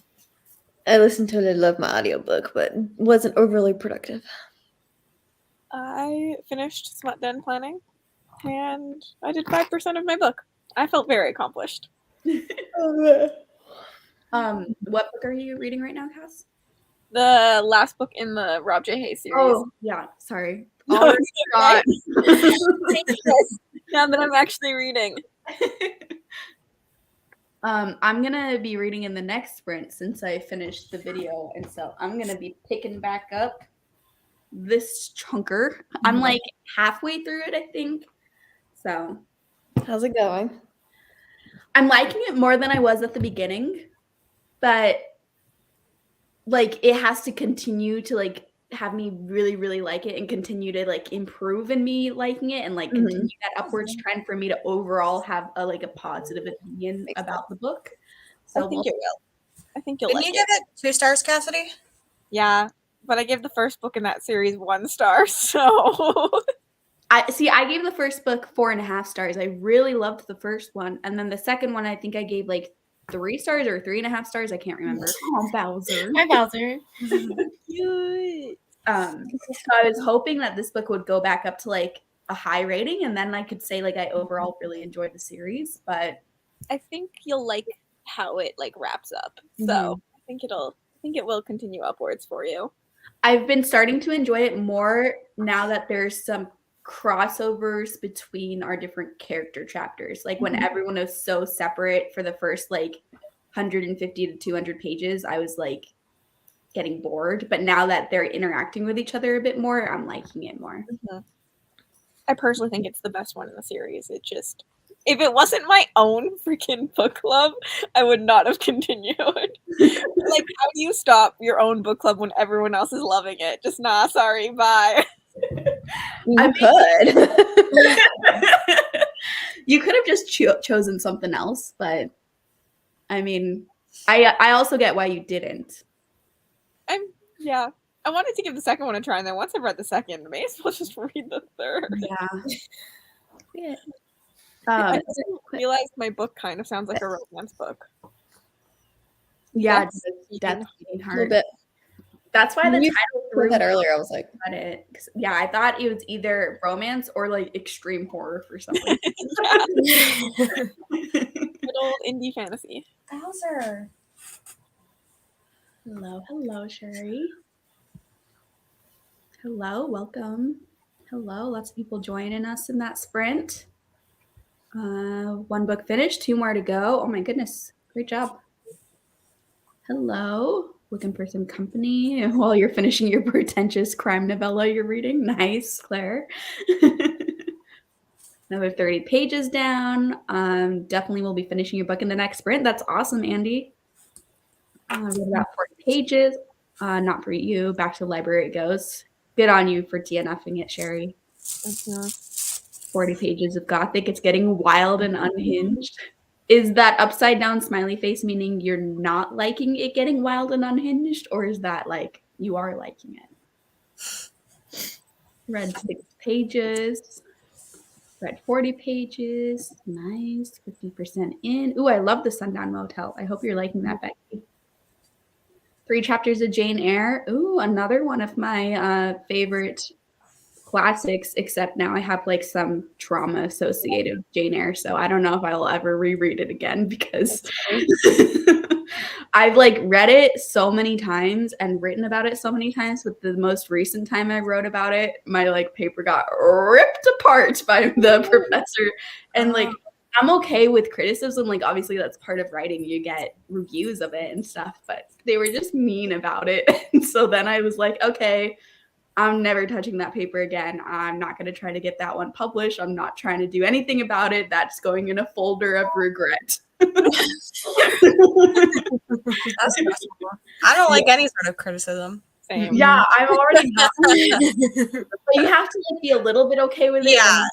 I listened to it. I love my audiobook, but wasn't overly productive. I finished Smut Den planning, and I did 5% of my book. I felt very accomplished. What book are you reading right now, Cass? The last book in the Rob J. Hayes series. Oh, yeah. Sorry. No, forgot. Now that I'm actually reading. I'm gonna be reading in the next sprint since I finished the video, and so I'm gonna be picking back up this chunker. I'm halfway through it, I think. So, How's it going? I'm liking it more than I was at the beginning, but it has to continue to have me really, really like it and continue to improve in me liking it and continue that upwards trend for me to overall have a positive opinion about the book. So I think it will. I think you'll Didn't like you give it 2 stars, Cassidy? Yeah, but I gave the first book in that series 1 star, so... I gave the first book 4.5 stars. I really loved the first one. And then the second one, I think I gave 3 stars or 3.5 stars. I can't remember. Oh, Bowser. Hi, Bowser. Cute. So I was hoping that this book would go back up to a high rating, and then I could say I overall really enjoyed the series. But I think you'll like how it wraps up. So I think it will continue upwards for you. I've been starting to enjoy it more now that there's some crossovers between our different character chapters. When everyone was so separate for the first 150 to 200 pages, I was getting bored. But now that they're interacting with each other a bit more, I'm liking it more. I personally think it's the best one in the series. It just, if it wasn't my own freaking book club, I would not have continued. How do you stop your own book club when everyone else is loving it? Just sorry, bye. You could. You could have just chosen something else, but I mean, I also get why you didn't. I wanted to give the second one a try, and then once I've read the second, I may as well just read the third. Yeah. I just realized my book kind of sounds like a romance book. Yeah, That's Death Beating A Heart. little bit. That's why the You title said threw that me earlier. I was like, at it. Yeah, I thought it was either romance or extreme horror for some reason. Good old indie fantasy. Bowser. Hello, Sherry. Hello, welcome. Hello, lots of people joining us in that sprint. 1 book finished, 2 more to go. Oh my goodness, great job. Hello, looking for some company while you're finishing your pretentious crime novella you're reading. Nice, Claire. Another 30 pages down. Definitely will be finishing your book in the next sprint. That's awesome, Andy. About 40 pages. Not for you. Back to the library it goes. Good on you for TNFing it, Sherry. 40 pages of Gothic. It's getting wild and unhinged. Is that upside down smiley face meaning you're not liking it getting wild and unhinged? Or is that you are liking it? Read 6 pages. Read 40 pages. Nice. 50% in. Ooh, I love the Sundown Motel. I hope you're liking that, Becky. 3 chapters of Jane Eyre. Ooh, another one of my favorite classics, except now I have some trauma associated with Jane Eyre, so I don't know if I will ever reread it again because I've like read it so many times and written about it so many times, but the most recent time I wrote about it, my like paper got ripped apart by the professor. And like I'm okay with criticism. Like obviously that's part of writing. You get reviews of it and stuff, but they were just mean about it. And so then I was like, okay, I'm never touching that paper again. I'm not going to try to get that one published. I'm not trying to do anything about it. That's going in a folder of regret. That's stressful. I don't like any sort of criticism. Same. Yeah, I'm already not. But you have to like be a little bit okay with it. Yeah.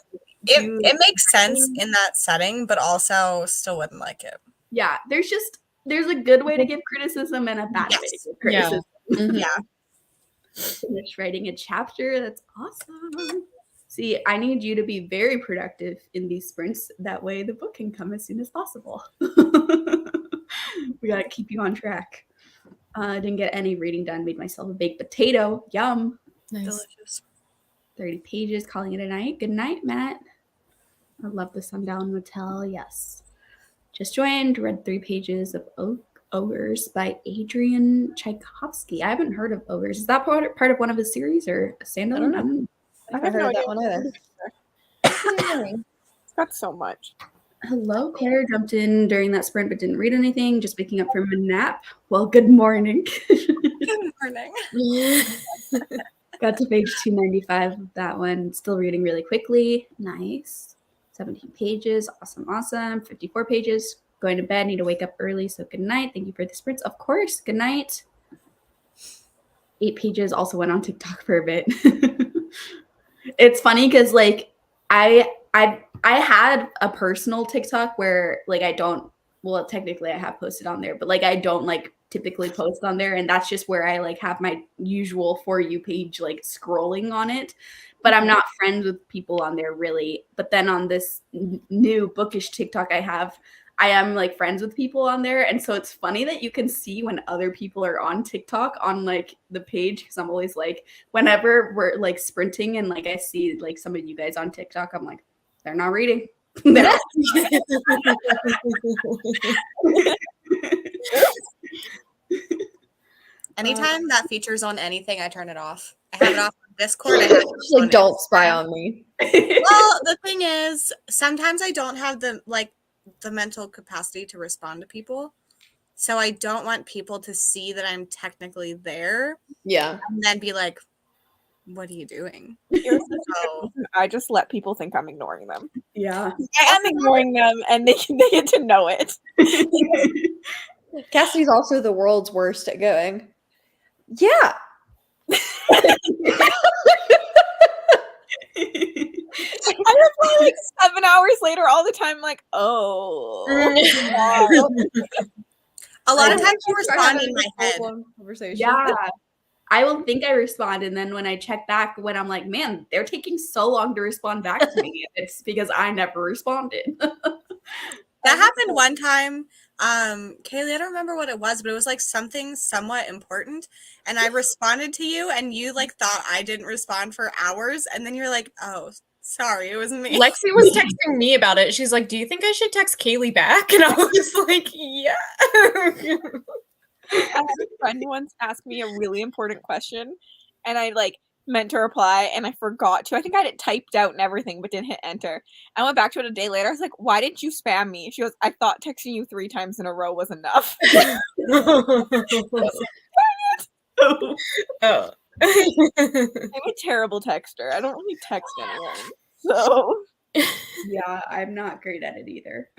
And It makes sense in that setting, but also still wouldn't like it. yeah, there's a good way to give criticism and a bad way to give criticism. Yeah. Finish writing a chapter. That's awesome. See, I need you to be very productive in these sprints. That way the book can come as soon as possible. We got to keep you on track. Didn't get any reading done. Made myself a baked potato. Yum. Nice. Delicious. 30 pages, calling it a night. Good night, Matt. I love the Sundown Motel. Yes. Just joined. Read 3 pages of Ogres by Adrian Tchaikovsky. I haven't heard of Ogres. Is that part of one of his series or a standalone? I don't know. I haven't heard of that one either. It's got so much. Hello, Pear. Jumped in during that sprint but didn't read anything. Just waking up from a nap. Well, good morning. Good morning. Got to page 295 of that one. Still reading really quickly. Nice. 17 pages. Awesome. 54 pages. Going to bed. Need to wake up early. So good night. Thank you for the sprints. Of course. Good night. 8 pages. Also went on TikTok for a bit. It's funny because like I had a personal TikTok where like technically I have posted on there, but like I don't like typically post on there, and that's just where I like have my usual For You page like scrolling on it, but I'm not friends with people on there really. But then on this new bookish TikTok I am like friends with people on there, and so it's funny that you can see when other people are on TikTok on like the page, because I'm always like, whenever we're like sprinting and like I see like some of you guys on TikTok, I'm like, they're not reading. Anytime that features on anything, I turn it off. I have it off on Discord. I have it Like, on don't Instagram. spy on me. Well, the thing is, sometimes I don't have the mental capacity to respond to people. So I don't want people to see that I'm technically there Yeah. and then be like, what are you doing? So, I just let people think I'm ignoring them. Yeah. I am ignoring them, and they get to know it. Cassidy's also the world's worst at going, yeah. I reply like 7 hours later all the time, like, oh. A lot of times you respond in my head. Conversation. Yeah. I will think I respond, and then when I check back, when I'm like, man, they're taking so long to respond back to me, it's because I never responded. That happened one time. Kaylee, I don't remember what it was, but it was like something somewhat important. And I responded to you, and you like thought I didn't respond for hours. And then you're like, oh, sorry, it was me. Lexi was texting me about it. She's like, do you think I should text Kaylee back? And I was like, yeah. I had a friend once ask me a really important question, and I like meant to reply, and I forgot to. I think I had it typed out and everything, but didn't hit enter. I went back to it a day later. I was like, why did you spam me? She goes, I thought texting you 3 times in a row was enough. Oh. I'm a terrible texter. I don't really text anyone. So Yeah, I'm not great at it either.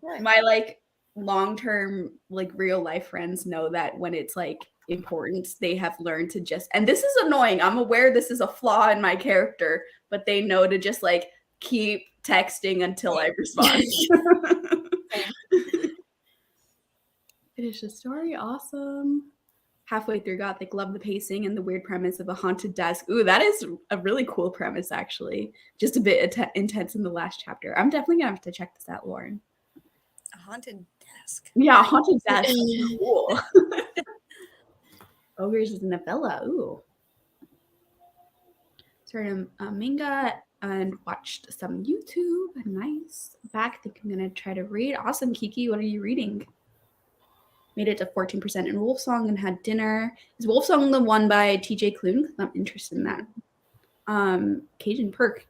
Right. My like long-term like real life friends know that when it's like important, they have learned to just, and this is annoying, I'm aware this is a flaw in my character, but they know to just like keep texting until I respond. Finish the story. Awesome. Halfway through, Gothic. Love the pacing and the weird premise of a haunted desk. Ooh, that is a really cool premise, actually. Just a bit intense in the last chapter. I'm definitely gonna have to check this out, Lauren. A haunted desk. Yeah, a haunted desk. Cool. Ogres is a novella. Ooh. Started a manga and watched some YouTube. Nice. Back. Think I'm gonna try to read. Awesome, Kiki. What are you reading? made it to 14% in Wolfsong and had dinner. Is Wolfsong the one by TJ Klune? I'm interested in that. Cajun Perk.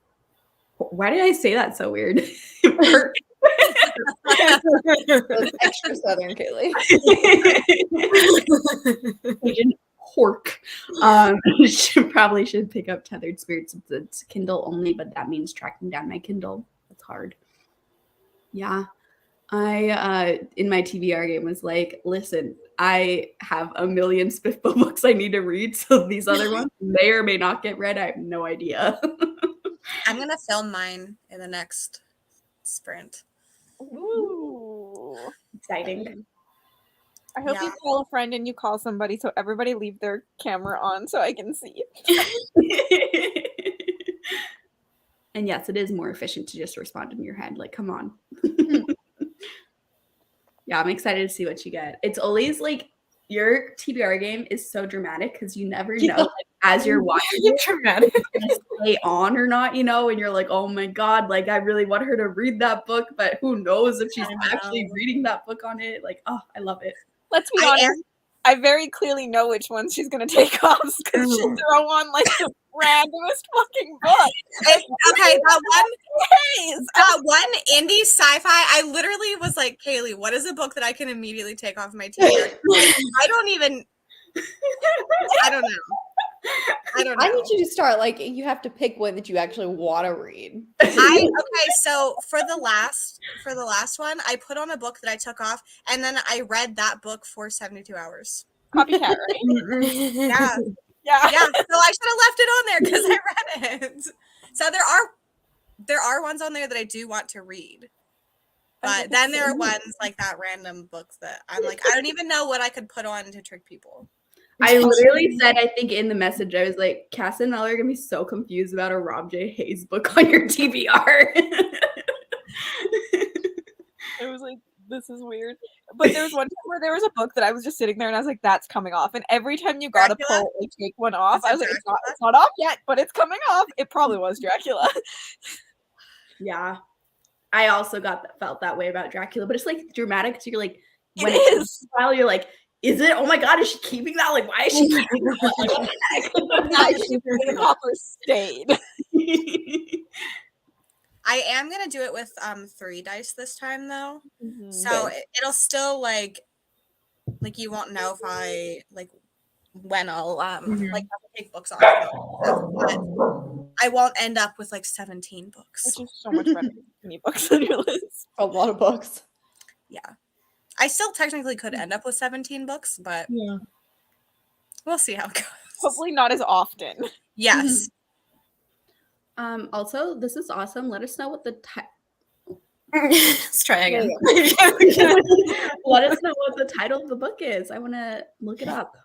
Why did I say that so weird? Perk. That's extra Southern, Kaylee. Cajun Pork. Probably should pick up Tethered Spirits. It's Kindle only, but that means tracking down my Kindle. That's hard. Yeah. I in my TBR game was like, listen, I have a million Spiffbo books I need to read, so these other ones may or may not get read. I have no idea. I'm gonna film mine in the next sprint. Ooh. Exciting. I hope you call a friend and you call somebody so everybody leave their camera on so I can see. And yes, it is more efficient to just respond in your head. Like, come on. Yeah, I'm excited to see what you get. It's always like your TBR game is so dramatic because you never know like, as you're watching it, dramatic. if it's gonna stay on or not, you know, and you're like, oh my God, like I really want her to read that book, but who knows if she's actually reading that book on it. Like, oh, I love it. Let's be honest. I very clearly know which ones she's gonna take off because she'll throw on like the randomest fucking book. Okay, that one indie sci-fi. I literally was like, Kaylee, what is a book that I can immediately take off my TV? I don't know. I need you to start like you have to pick one that you actually want to read. So for the last one, I put on a book that I took off, and then I read that book for 72 hours. Copycat, right? Yeah. So I should have left it on there because I read it. So there are ones on there that I do want to read, but then there are ones like that random books that I'm like, I don't even know what I could put on to trick people. I literally said, I think in the message, I was like, Cass and Mel are gonna be so confused about a Rob J. Hayes book on your TBR. I was like, this is weird. But there was one time where there was a book that I was just sitting there and I was like, that's coming off. And every time you got to pull like take one off, I was like, it's not off yet, but it's coming off. It probably was Dracula. Yeah. I also felt that way about Dracula, but it's like dramatic because you're like, when it is. While you're like, is it? Oh my God, is she keeping that? Like, why is she keeping that? Like, what the heck? The copper stayed. I am gonna do it with 3 dice this time though, so it'll still like you won't know if I like when I'll like have to take books off. But I won't end up with like 17 books, which is so much better than any books on your list. A lot of books. Yeah. I still technically could end up with 17 books, but we'll see how it goes. Hopefully not as often. Yes. Also, this is awesome. Let us know what the Let's try again. Let us know what the title of the book is. I want to look it up.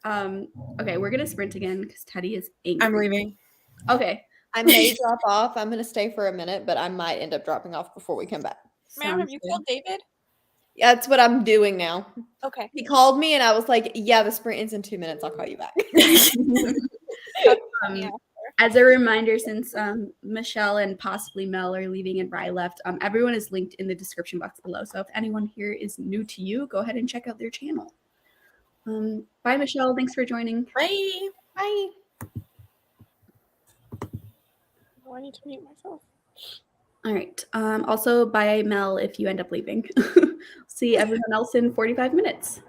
Okay, we're gonna sprint again because Teddy is angry. I'm leaving. Okay. I may drop off. I'm gonna stay for a minute, but I might end up dropping off before we come back. Ma'am, have you called David? Yeah, that's what I'm doing now. Okay. He called me and I was like, yeah, the sprint ends in 2 minutes. I'll call you back. As a reminder, since Michelle and possibly Mel are leaving and Rye left, everyone is linked in the description box below. So if anyone here is new to you, go ahead and check out their channel. Bye, Michelle. Thanks for joining. Bye. Bye. Oh, I need to mute myself. All right. Also, bye, Mel, if you end up leaving. See everyone else in 45 minutes.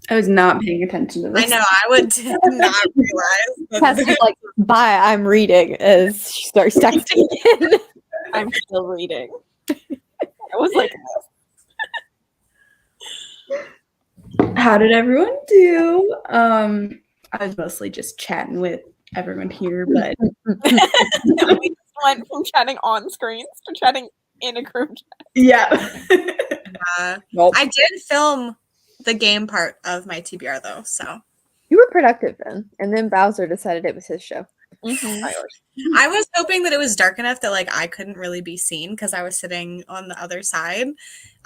I was not paying attention to this. I know, I would not realize. Cassidy's like, bye, I'm reading as she starts texting again. I'm still reading. I was like, How did everyone do? I was mostly just chatting with everyone here, but we just went from chatting on screens to chatting in a group chat. yeah. Nope. I did film the game part of my TBR though, so You were productive then. And then Bowser decided it was his show. Mm-hmm. Not yours. I was hoping that it was dark enough that like I couldn't really be seen because I was sitting on the other side,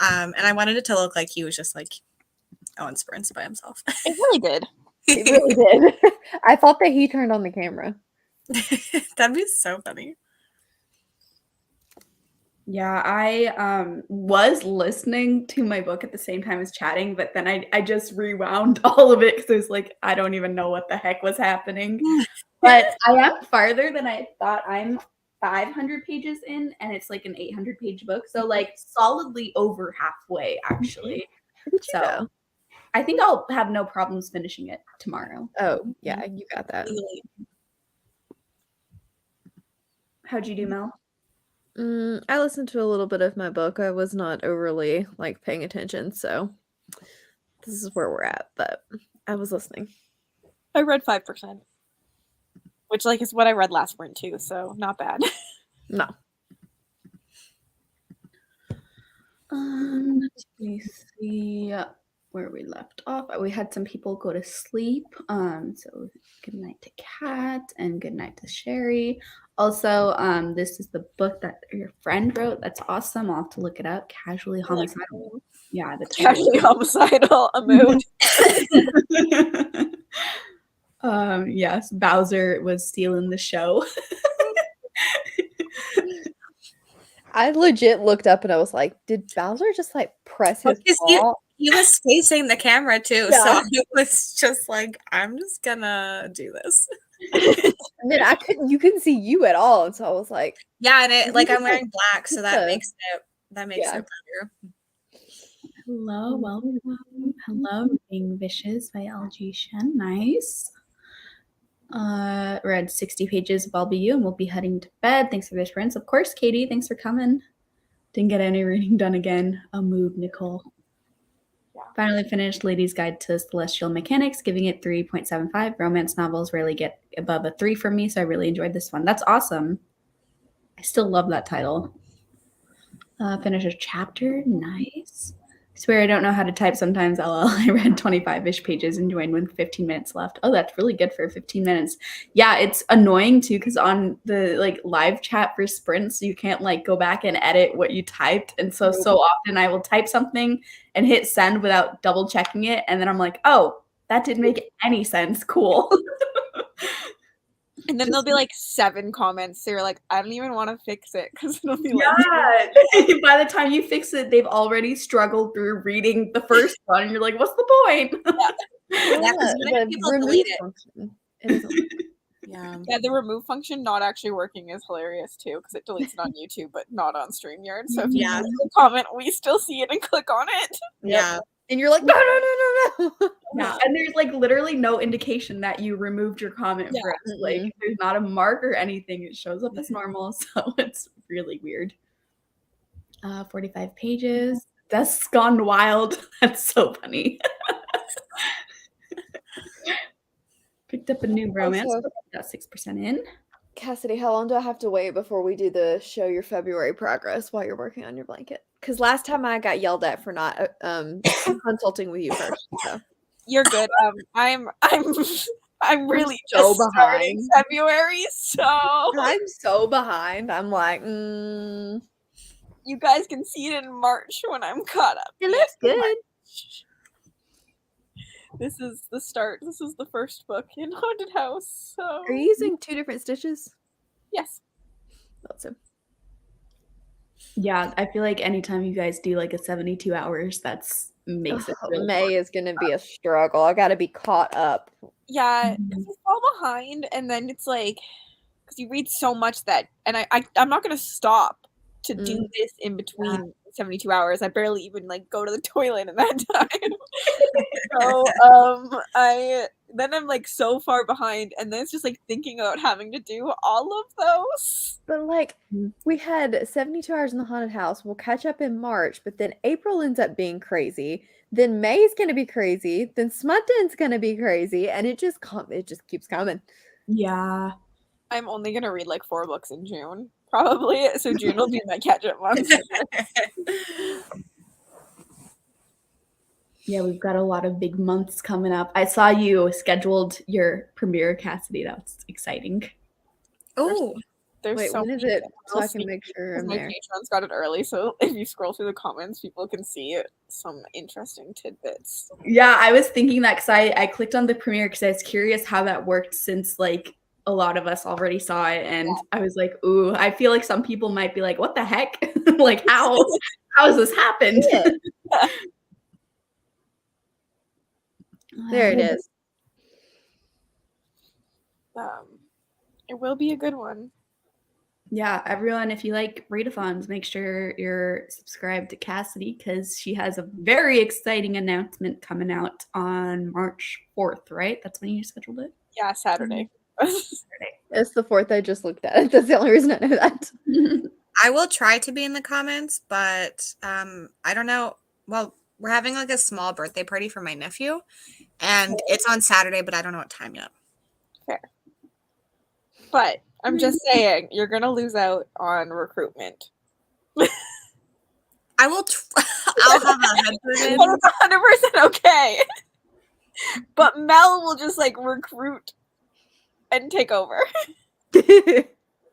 and I wanted it to look like he was just like on sprints by himself. It really did. He really did. I thought that he turned on the camera. That'd be so funny. Yeah, I was listening to my book at the same time as chatting, but then I just rewound all of it because it was like, I don't even know what the heck was happening. But I am farther than I thought. I'm 500 pages in, and it's like an 800-page book. So like solidly over halfway, actually. How did you So know? I think I'll have no problems finishing it tomorrow. Oh, yeah, you got that. How'd you do, Mel? I listened to a little bit of my book. I was not overly like paying attention, so this is where we're at. But I was listening. I read 5%, which like is what I read last sprint too, so not bad. No. Let me see where we left off. We had some people go to sleep. So good night to Kat and good night to Sherry. Also, this is the book that your friend wrote. That's awesome. I'll have to look it up. Casually Homicidal. Yeah, the title. Casually homicidal, a mood. Yes, Bowser was stealing the show. I legit looked up and I was like, did Bowser just like press his Because paw? he was facing the camera too, Yeah. so it was just like, I'm just gonna do this. And then you couldn't see you at all. And so I was like, Yeah, and it like You I'm just, wearing black, so that yeah. makes it Yeah. better. Hello, welcome. Hello, Being Vicious by LG Shen. Nice. Read 60 pages of I'll Be You and we'll be heading to bed. Thanks for the sprints. Of course, Katie. Thanks for coming. Didn't get any reading done again. A mood, Nicole. Yeah. Finally finished Lady's Guide to Celestial Mechanics, giving it 3.75. Romance novels rarely get above a 3 from me, so I really enjoyed this one. That's awesome. I still love that title. Finish a chapter. Nice. Swear I don't know how to type sometimes. LL. I read 25-ish pages and joined with 15 minutes left. Oh, that's really good for 15 minutes. Yeah, it's annoying too because on the like live chat for sprints, you can't like go back and edit what you typed. And so often I will type something and hit send without double checking it. And then I'm like, oh, that didn't make any sense. Cool. And then there'll be like 7 comments. So you're like, I don't even want to fix it because it'll be like, Yeah. By the time you fix it, they've already struggled through reading the first one. And you're like, what's the point? Yeah, 'cause many people delete it. function. Yeah. yeah, the remove function not actually working is hilarious too because it deletes it on YouTube but not on StreamYard. So if you Yeah. leave a comment, we still see it and click on it. Yeah. And you're like, no. Yeah, and there's like literally no indication that you removed your comment Yeah. for us. Like there's not a mark or anything. It shows up as normal, so it's really weird. 45 pages. That's gone wild. That's so funny. Picked up a new romance. Also- Got 6% in. Cassidy, how long do I have to wait before we do the show your February progress while you're working on your blanket? Because last time I got yelled at for not consulting with you first. So. You're good. I'm really so just starting behind. February, so I'm so behind. I'm like, you guys can see it in March when I'm caught up. it looks good. This is the start. This is the first book in Haunted House. So Are you using 2 different stitches? yes. Awesome. Yeah, I feel like anytime you guys do like a 72 hours, that's makes it really May is going to be a struggle. I got to be caught up. Yeah, 'cause you fall behind, and then it's like because you read so much that, and I'm not gonna stop to do this in between 72 hours. I barely even like go to the toilet in that time. So I'm like so far behind, and then it's just like thinking about having to do all of those. But like we had 72 hours in the haunted house. We'll catch up in March, but then April ends up being crazy. Then May's gonna be crazy. Then Smutton's gonna be crazy, and it just keeps coming. Yeah. I'm only gonna read like 4 books in June, probably. So June will be my catch-up month. Yeah, we've got a lot of big months coming up. I saw you scheduled your premiere, Cassidy. That's exciting. Oh, There's Wait, so when is many it? So I little can make sure I'm my there. patrons got it early, so if you scroll through the comments, people can see some interesting tidbits. Yeah, I was thinking that because I clicked on the premiere because I was curious how that worked since like a lot of us already saw it, and I was like, ooh, I feel like some people might be like, what the heck? Like how has this happened? There it is. It will be a good one. Yeah, everyone, if you like readathons, make sure you're subscribed to Cassidy because she has a very exciting announcement coming out on March 4th, right? That's when you scheduled it? Yeah, Saturday. It's the 4th. I just looked at it. That's the only reason I know that. I will try to be in the comments, but I don't know. Well, we're having like a small birthday party for my nephew, and it's on Saturday, but I don't know what time yet. Fair. But I'm just saying, you're gonna lose out on recruitment. I will. I'll have a headset in. But it's 100% okay. But Mel will just like recruit and take over.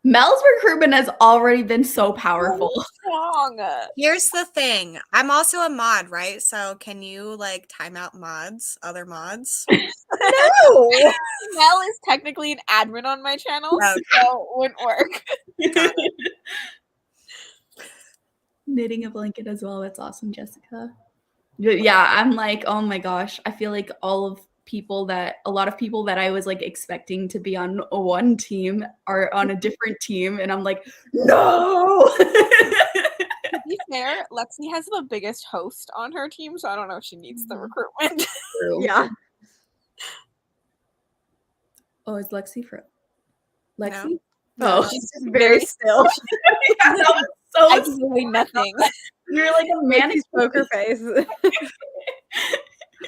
Mel's recruitment has already been so powerful. Strong. Here's the thing. I'm also a mod, right? So can you like time out mods, other mods? No. Mel is technically an admin on my channel, Okay. so it wouldn't work. Got it. Knitting a blanket as well. That's awesome, Jessica. Yeah, I'm like, oh my gosh. I feel like a lot of people that I was like expecting to be on one team are on a different team, and I'm like, no. To be fair, Lexi has the biggest host on her team, so I don't know if she needs the recruitment. Yeah. Oh, is Lexi for Lexi? No. Oh, She's just very still. yeah, that was so I can do nothing. You're like a manic poker face.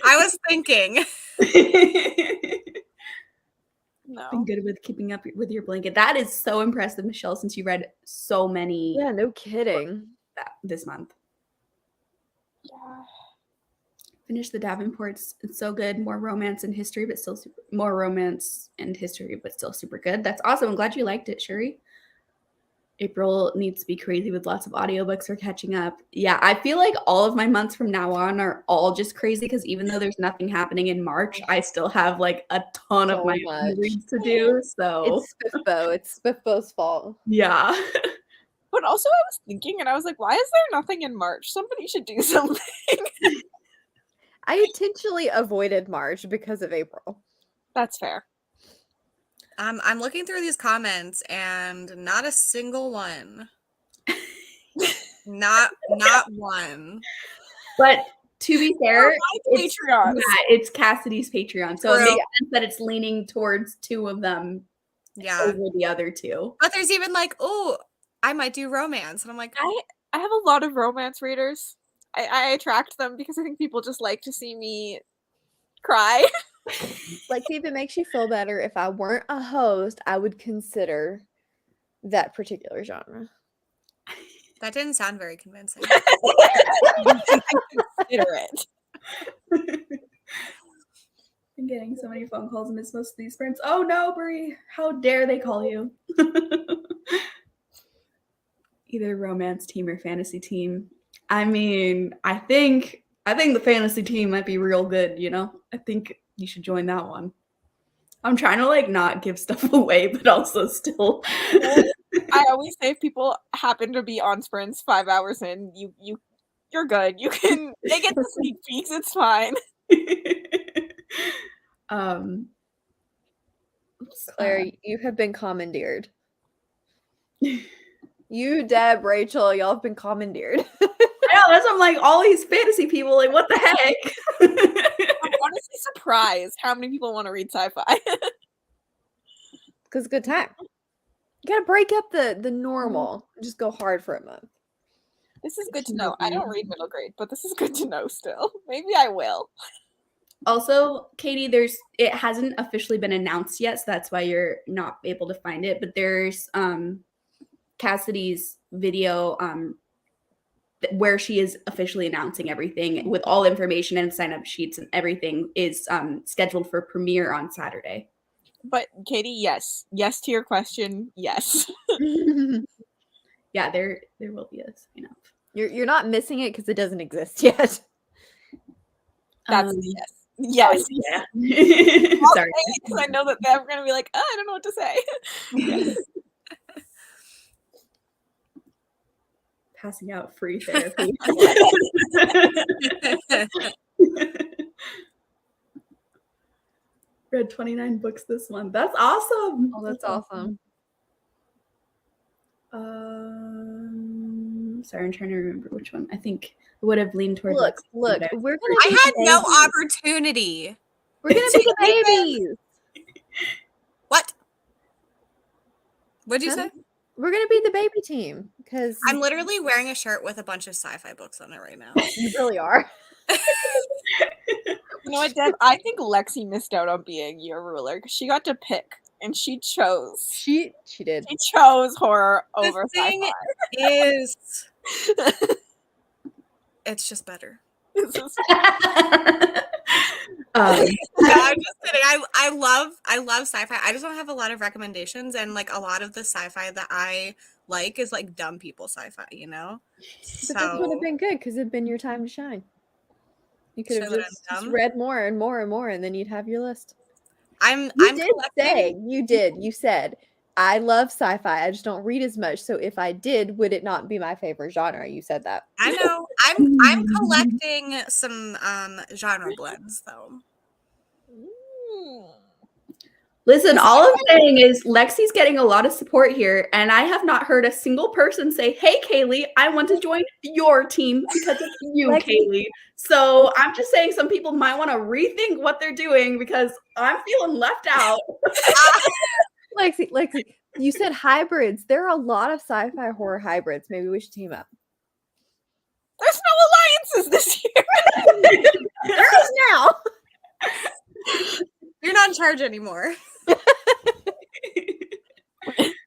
I was thinking. No. Been good with keeping up with your blanket. That is so impressive, Michelle, since you read so many Yeah, no kidding. this month. Yeah. Finish the Davenports. It's so good. More romance and history, but still more romance and history, but still super good. That's awesome. I'm glad you liked it, Shuri. April needs to be crazy with lots of audiobooks for catching up. Yeah, I feel like all of my months from now on are all just crazy because even though there's nothing happening in March, I still have like a ton of my own reads to do. So It's Spiffbo's fault. yeah. But also I was thinking, and I was like, why is there nothing in March? Somebody should do something. I intentionally avoided March because of April. That's fair. I'm looking through these comments and not a single one. not one. But to be fair, it's Patreon. Yeah, it's Cassidy's Patreon. So True. it makes sense that it's leaning towards two of them over the other two. But there's even like, oh, I might do romance. And I'm like, I have a lot of romance readers. I attract them because I think people just like to see me cry. Like, if it makes you feel better, if I weren't a host, I would consider that particular genre. that didn't sound very convincing. Consider it. I'm getting so many phone calls and miss most of these friends. Oh no, Brie, how dare they call you? Either romance team or fantasy team. I mean, I think the fantasy team might be real good, you know? I think you should join that one. I'm trying to like not give stuff away, but also still. I always say if people happen to be on sprints 5 hours in, you're good. You can they get the sneak peeks, it's fine. Claire, you have been commandeered. You, Deb, Rachel, y'all have been commandeered. know. That's what I'm like, all these fantasy people, like, what the heck? I'm honestly surprised how many people want to read sci-fi. Because good time. You gotta break up the normal. Just go hard for a month. This is good to know. I don't read middle grade, but this is good to know still. Maybe I will. Also, Katie, it hasn't officially been announced yet, so that's why you're not able to find it. But there's Cassidy's video where she is officially announcing everything with all information and sign-up sheets and everything is scheduled for premiere on Saturday. But Katie, yes to your question, yes. Yeah, there will be a sign-up. You're not missing it because it doesn't exist yet. That's yes. Yes. Yeah. Sorry. Because I know that they're going to be like, oh, I don't know what to say. Yes. Passing out free therapy. Read 29 books this month. That's awesome. Oh, that's awesome. Sorry, I'm trying to remember which one. I think it would have leaned towards. Look, we're gonna. I had no opportunity. We're gonna be the babies. What? What'd you say? We're gonna be the baby team because I'm literally wearing a shirt with a bunch of sci-fi books on it right now. You really are. You know what, Deb? I think Lexi missed out on being your ruler because she got to pick and she chose. She did. She chose horror over The thing sci-fi. is, it's just better. No, I'm just kidding. I love sci-fi. I just don't have a lot of recommendations, and like a lot of the sci-fi that I like is like dumb people sci-fi, you know. But this would have been good because it'd been your time to shine. You could have just read more and more and more, and then you'd have your list. You said, I love sci-fi. I just don't read as much. So if I did, would it not be my favorite genre? You said that. I know. I'm collecting some genre blends though. Listen, all I'm saying is Lexi's getting a lot of support here, and I have not heard a single person say, "Hey, Kaylee, I want to join your team because of you, Kaylee." So I'm just saying some people might want to rethink what they're doing because I'm feeling left out. Lexi, you said hybrids. There are a lot of sci-fi horror hybrids. Maybe we should team up. There's no alliances this year. There is now. You're not in charge anymore.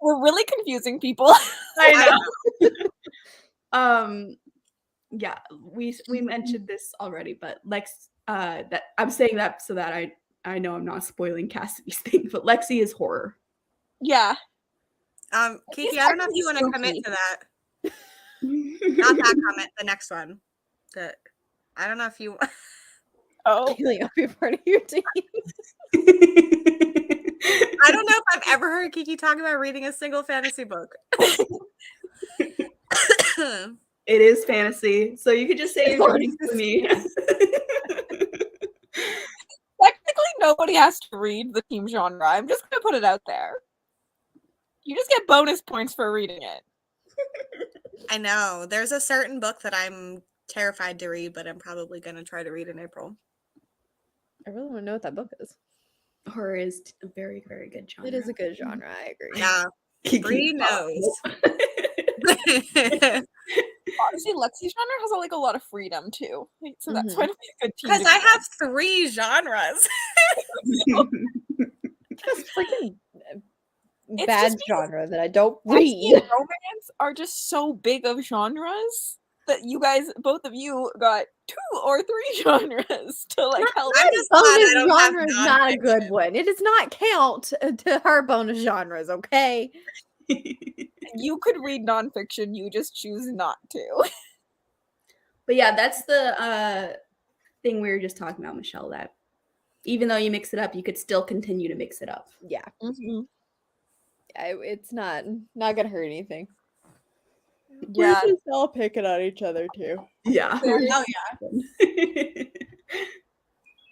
We're really confusing people. I know. Yeah, we mentioned this already, but Lex, that I'm saying that so that I know I'm not spoiling Cassidy's thing, but Lexi is horror. Yeah. Kiki, I don't know if you want to commit to that. Not that comment, the next one. I don't know if you. Oh, Kaylee, I'll be part of your team. I don't know if I've ever heard Kiki talk about reading a single fantasy book. It is fantasy, so you could just say you're reading to me. Technically, nobody has to read the team genre. I'm just going to put it out there. You just get bonus points for reading it. I know. There's a certain book that I'm terrified to read, but I'm probably going to try to read in April. I really want to know what that book is. Horror is a very, very good genre. It is a good genre. I agree. Yeah. Bree knows. Honestly, Lexi's genre has like a lot of freedom too, so that's why it'd be a good team. Because I have 3 genres. Just freaking It's bad just genre that I don't read. Lexi's romance are just so big of genres that you guys, both of you, got 2 or 3 genres to like help. I'm just glad I Bonus don't have genre is not a good nonfiction. one. It does not count to our bonus genres, okay? You could read nonfiction, you just choose not to. But yeah, that's the thing we were just talking about, Michelle, that even though you mix it up, you could still continue to mix it up. Yeah. Mm-hmm. It's not gonna hurt anything. Yeah. We're just all picking on each other too. Yeah. Oh, yeah.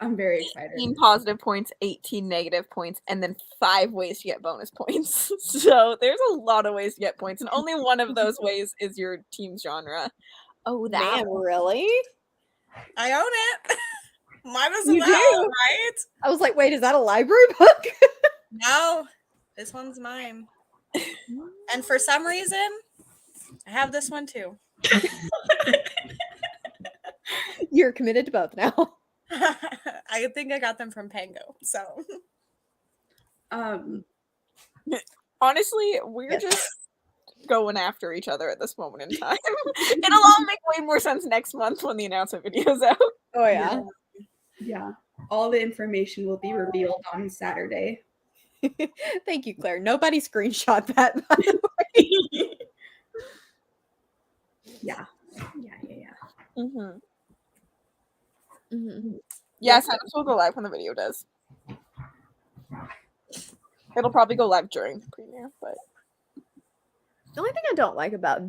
I'm very excited. 18 positive points, 18 negative points, and then 5 ways to get bonus points. So there's a lot of ways to get points, and only one of those ways is your team's genre. Oh, that Man, one. really? I own it. Might as You well, do? right? I was like, wait, is that a library book? No, this one's mine. And for some reason, I have this one too. You're committed to both now. I think I got them from Pango. So Honestly, we're Yes. just going after each other at this moment in time. It'll all make way more sense next month when the announcement video's out. Oh yeah. Yeah. All the information will be revealed on Saturday. Thank you, Claire. Nobody screenshot that, by the way. Yeah. Mm-hmm. Mhm. Yeah, signups will go live when the video does. It'll probably go live during premiere, but The only thing I don't like about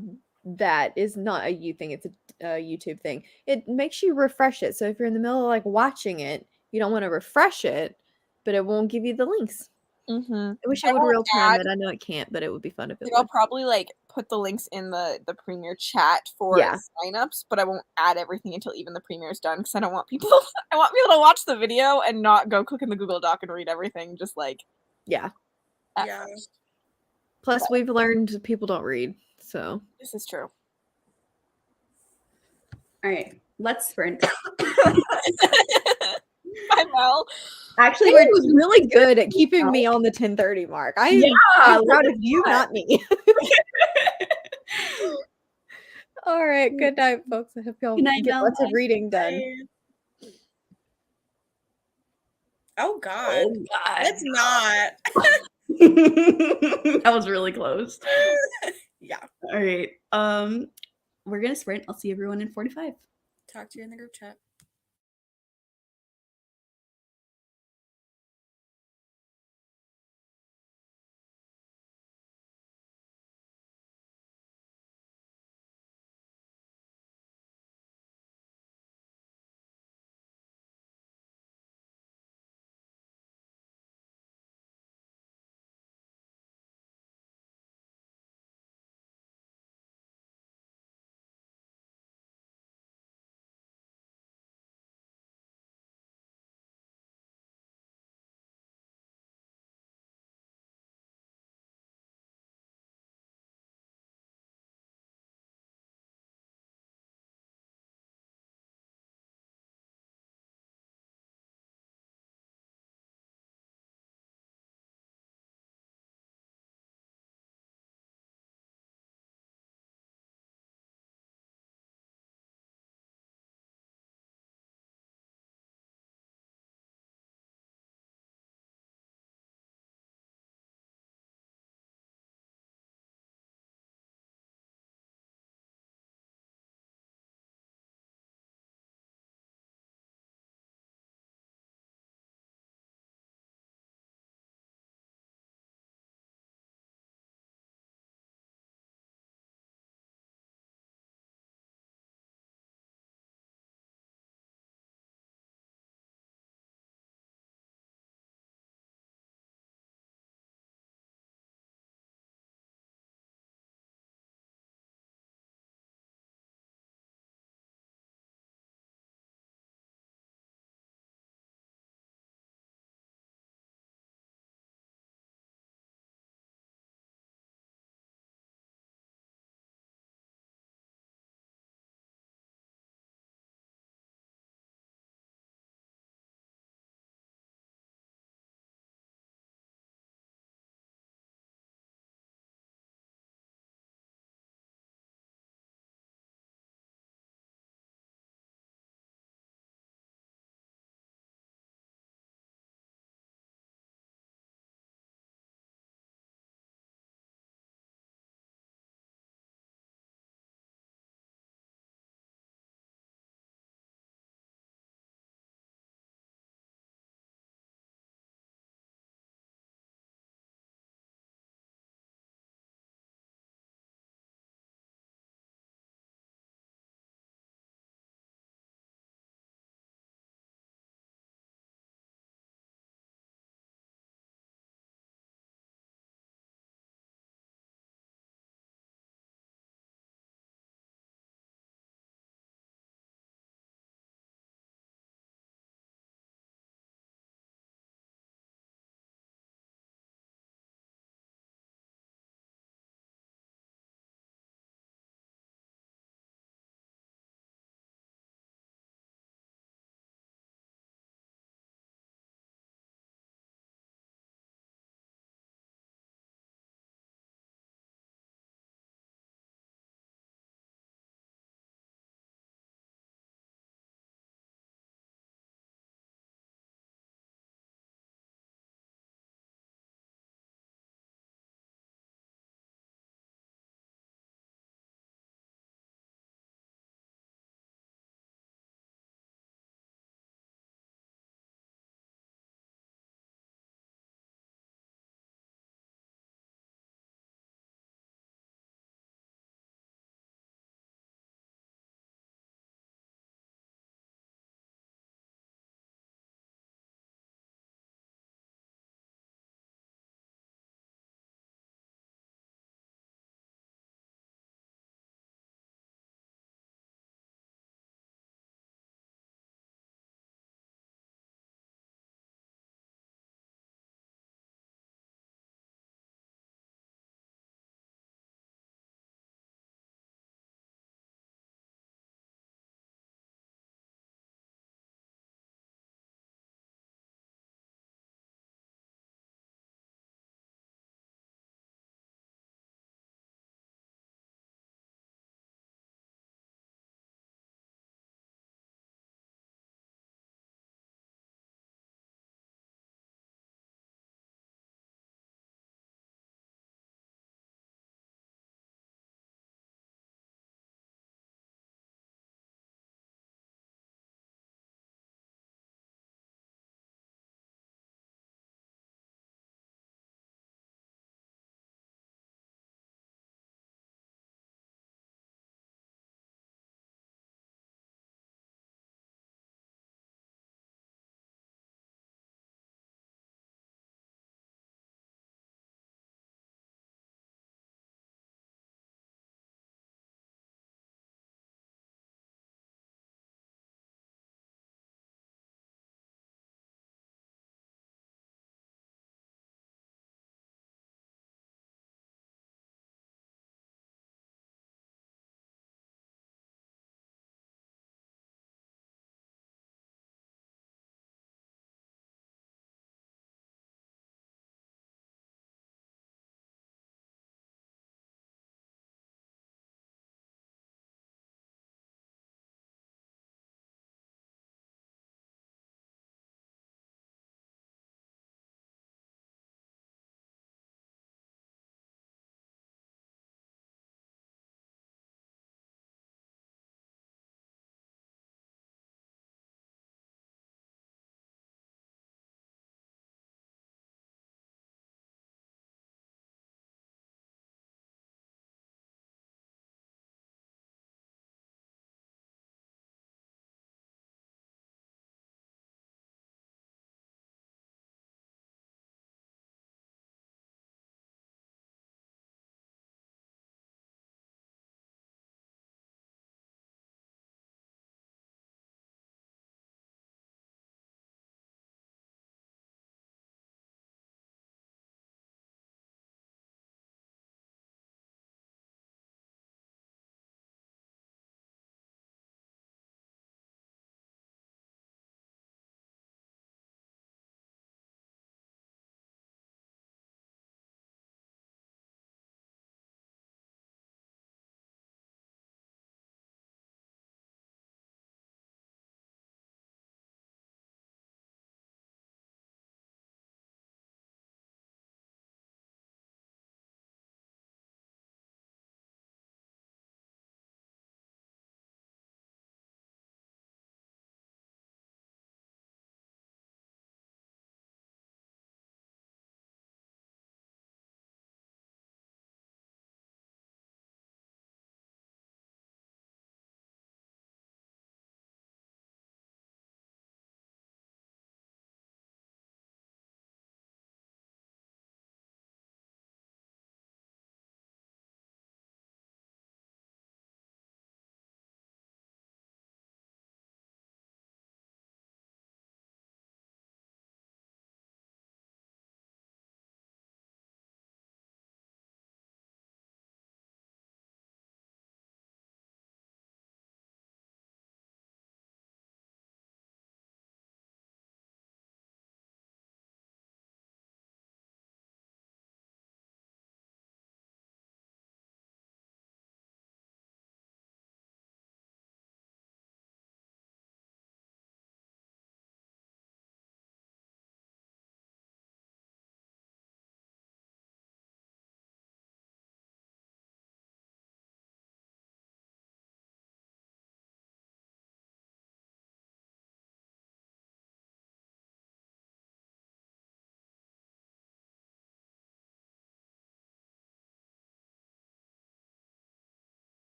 that is not a you thing, it's a YouTube thing. It makes you refresh it. So if you're in the middle of like watching it, you don't want to refresh it, but it won't give you the links. mm-hmm. I wish it would real time it. I know it can't, but it would be fun if it I'll would. probably like put the links in the premiere chat for signups, but I won't add everything until even the premiere is done because I don't want people I want people to watch the video and not go click in the Google Doc and read everything just like Yeah. yeah. First. Plus we've learned people don't read. So This is true. All right. Let's sprint. Bye, Mel. Actually, Taylor was really good at keeping me on the 10:30 mark. I'm proud of you, not me. All right. Good night, folks. I hope y'all Good night, get Mel. lots of reading done. Oh God. Oh, God. Let's not. That was really close. Yeah. All right. We're gonna sprint. I'll see everyone in 45. Talk to you in the group chat.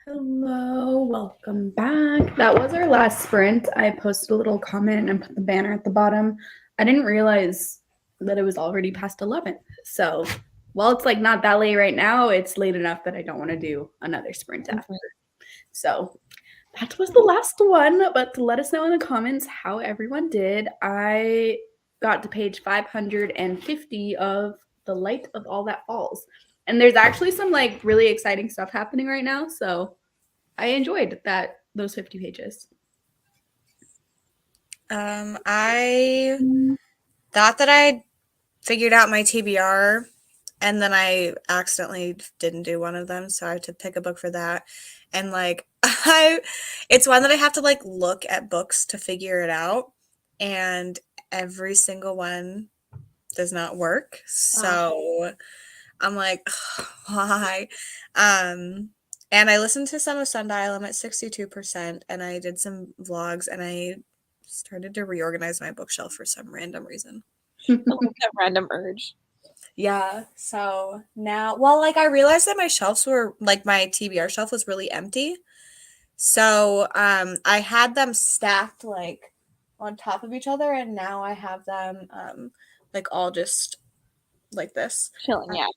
Hello, welcome back. That was our last sprint. I posted a little comment and put the banner at the bottom. I didn't realize that it was already past 11. So, while it's like not that late right now, it's late enough that I don't want to do another sprint after. So, that was the last one, but let us know in the comments how everyone did. I got to page 550 of The Light of All That Falls. And there's actually some like really exciting stuff happening right now, so I enjoyed those 50 pages. I thought that I figured out my TBR, and then I accidentally didn't do one of them, so I had to pick a book for that. And like it's one that I have to like look at books to figure it out, and every single one does not work. So I'm like, why? And I listened to some of Sundial. I'm at 62%, and I did some vlogs, and I started to reorganize my bookshelf for some random reason. I like that random urge. Yeah. So now, well, like I realized that my shelves were like my TBR shelf was really empty. So I had them stacked like on top of each other, and now I have them like all just like this. Chilling, yeah.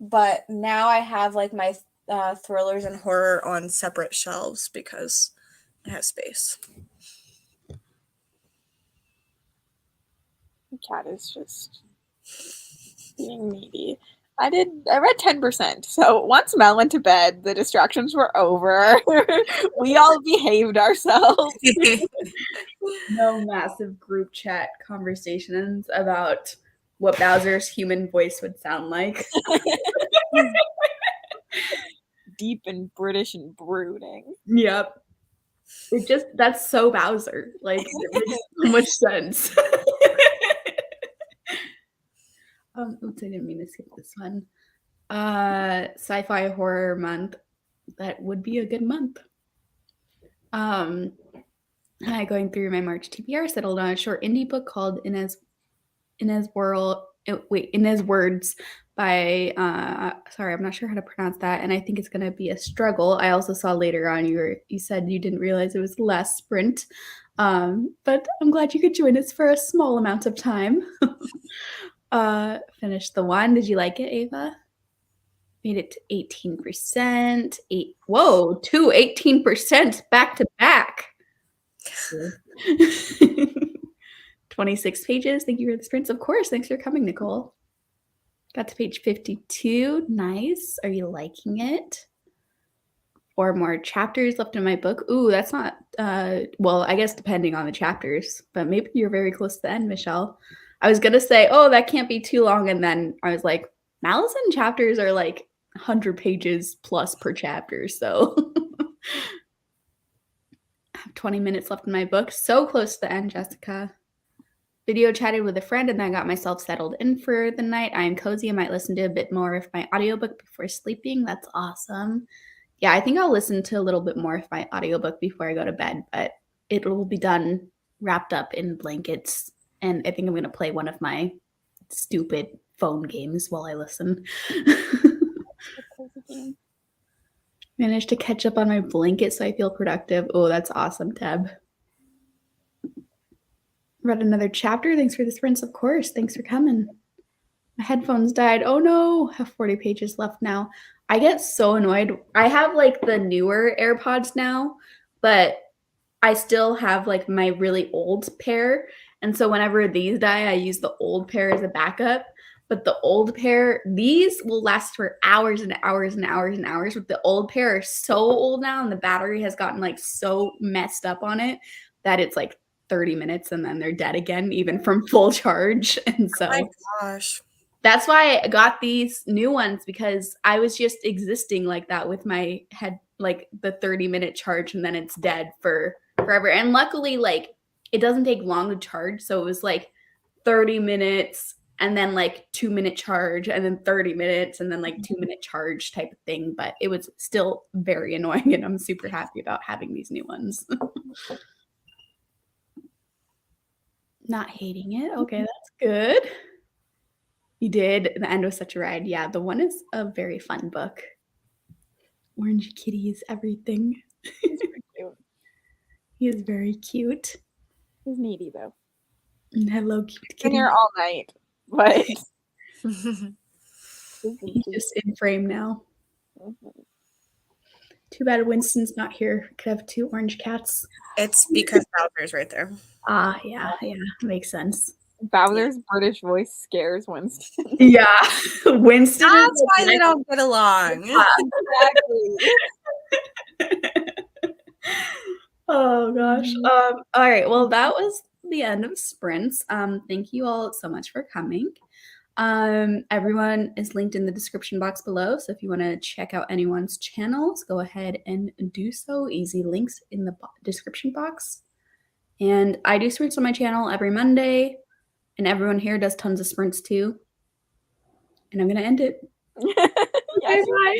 But now I have like my thrillers and horror on separate shelves because I have space. The cat is just being needy. I read 10%. So once Mel went to bed, the distractions were over. We all behaved ourselves. No massive group chat conversations about what Bowser's human voice would sound like. Deep and British and brooding. Yep. That's so Bowser. Like, it makes so much sense. Oops, I didn't mean to skip this one. Sci-fi horror month. That would be a good month. Going through my March TBR, settled on a short indie book called Inez Words by sorry, I'm not sure how to pronounce that, and I think it's gonna be a struggle. I also saw later on you said you didn't realize it was the last sprint. But I'm glad you could join us for a small amount of time. Finished the one. Did you like it, Ava? Made it to 18%. 18% back to back. 26 pages. Thank you for the sprints. Of course. Thanks for coming, Nicole. Got to page 52. Nice. Are you liking it? 4 more chapters left in my book. Ooh, that's not, well, I guess depending on the chapters, but maybe you're very close to the end, Michelle. I was going to say, oh, that can't be too long. And then I was like, Malison chapters are like 100 pages plus per chapter. So I have 20 minutes left in my book. So close to the end, Jessica. Video chatted with a friend and then got myself settled in for the night. I am cozy. I might listen to a bit more of my audiobook before sleeping. That's awesome. Yeah, I think I'll listen to a little bit more of my audiobook before I go to bed, but it will be done wrapped up in blankets. And I think I'm going to play one of my stupid phone games while I listen. Managed to catch up on my blanket so I feel productive. Oh, that's awesome, Deb. Read another chapter. Thanks for the sprints, of course. Thanks for coming. My headphones died. Oh no, I have 40 pages left now. I get so annoyed. I have like the newer AirPods now, but I still have like my really old pair. And so whenever these die, I use the old pair as a backup. But the old pair, these will last for hours and hours and hours and hours. But the old pair are so old now, and the battery has gotten like so messed up on it that it's like 30 minutes and then they're dead again, even from full charge. And so, oh my gosh, that's why I got these new ones, because I was just existing like that with my head, like the 30-minute charge, and then it's dead for forever. And luckily, like, it doesn't take long to charge. So it was like 30 minutes and then like 2-minute charge and then 30 minutes and then like 2-minute charge type of thing. But it was still very annoying, and I'm super happy about having these new ones. Not hating it. Okay, that's good. You did. The end was such a ride. Yeah, the one is a very fun book. Orange kitty is everything. He's pretty cute. He is very cute. He's needy though. Hello, cute Been kitty. here all night, but He's just in frame now. Too bad Winston's not here. Could have 2 orange cats. It's because Bowser's right there. Ah, yeah, makes sense. Bowser's British voice scares Winston. Yeah, Winston. That's why they don't get along. Exactly. Oh gosh. All right. Well, that was the end of sprints. Thank you all so much for coming. Everyone is linked in the description box below. So if you want to check out anyone's channels, go ahead and do so. Easy links in the description box. And I do sprints on my channel every Monday, and everyone here does tons of sprints too. And I'm gonna end it. Yes. Bye.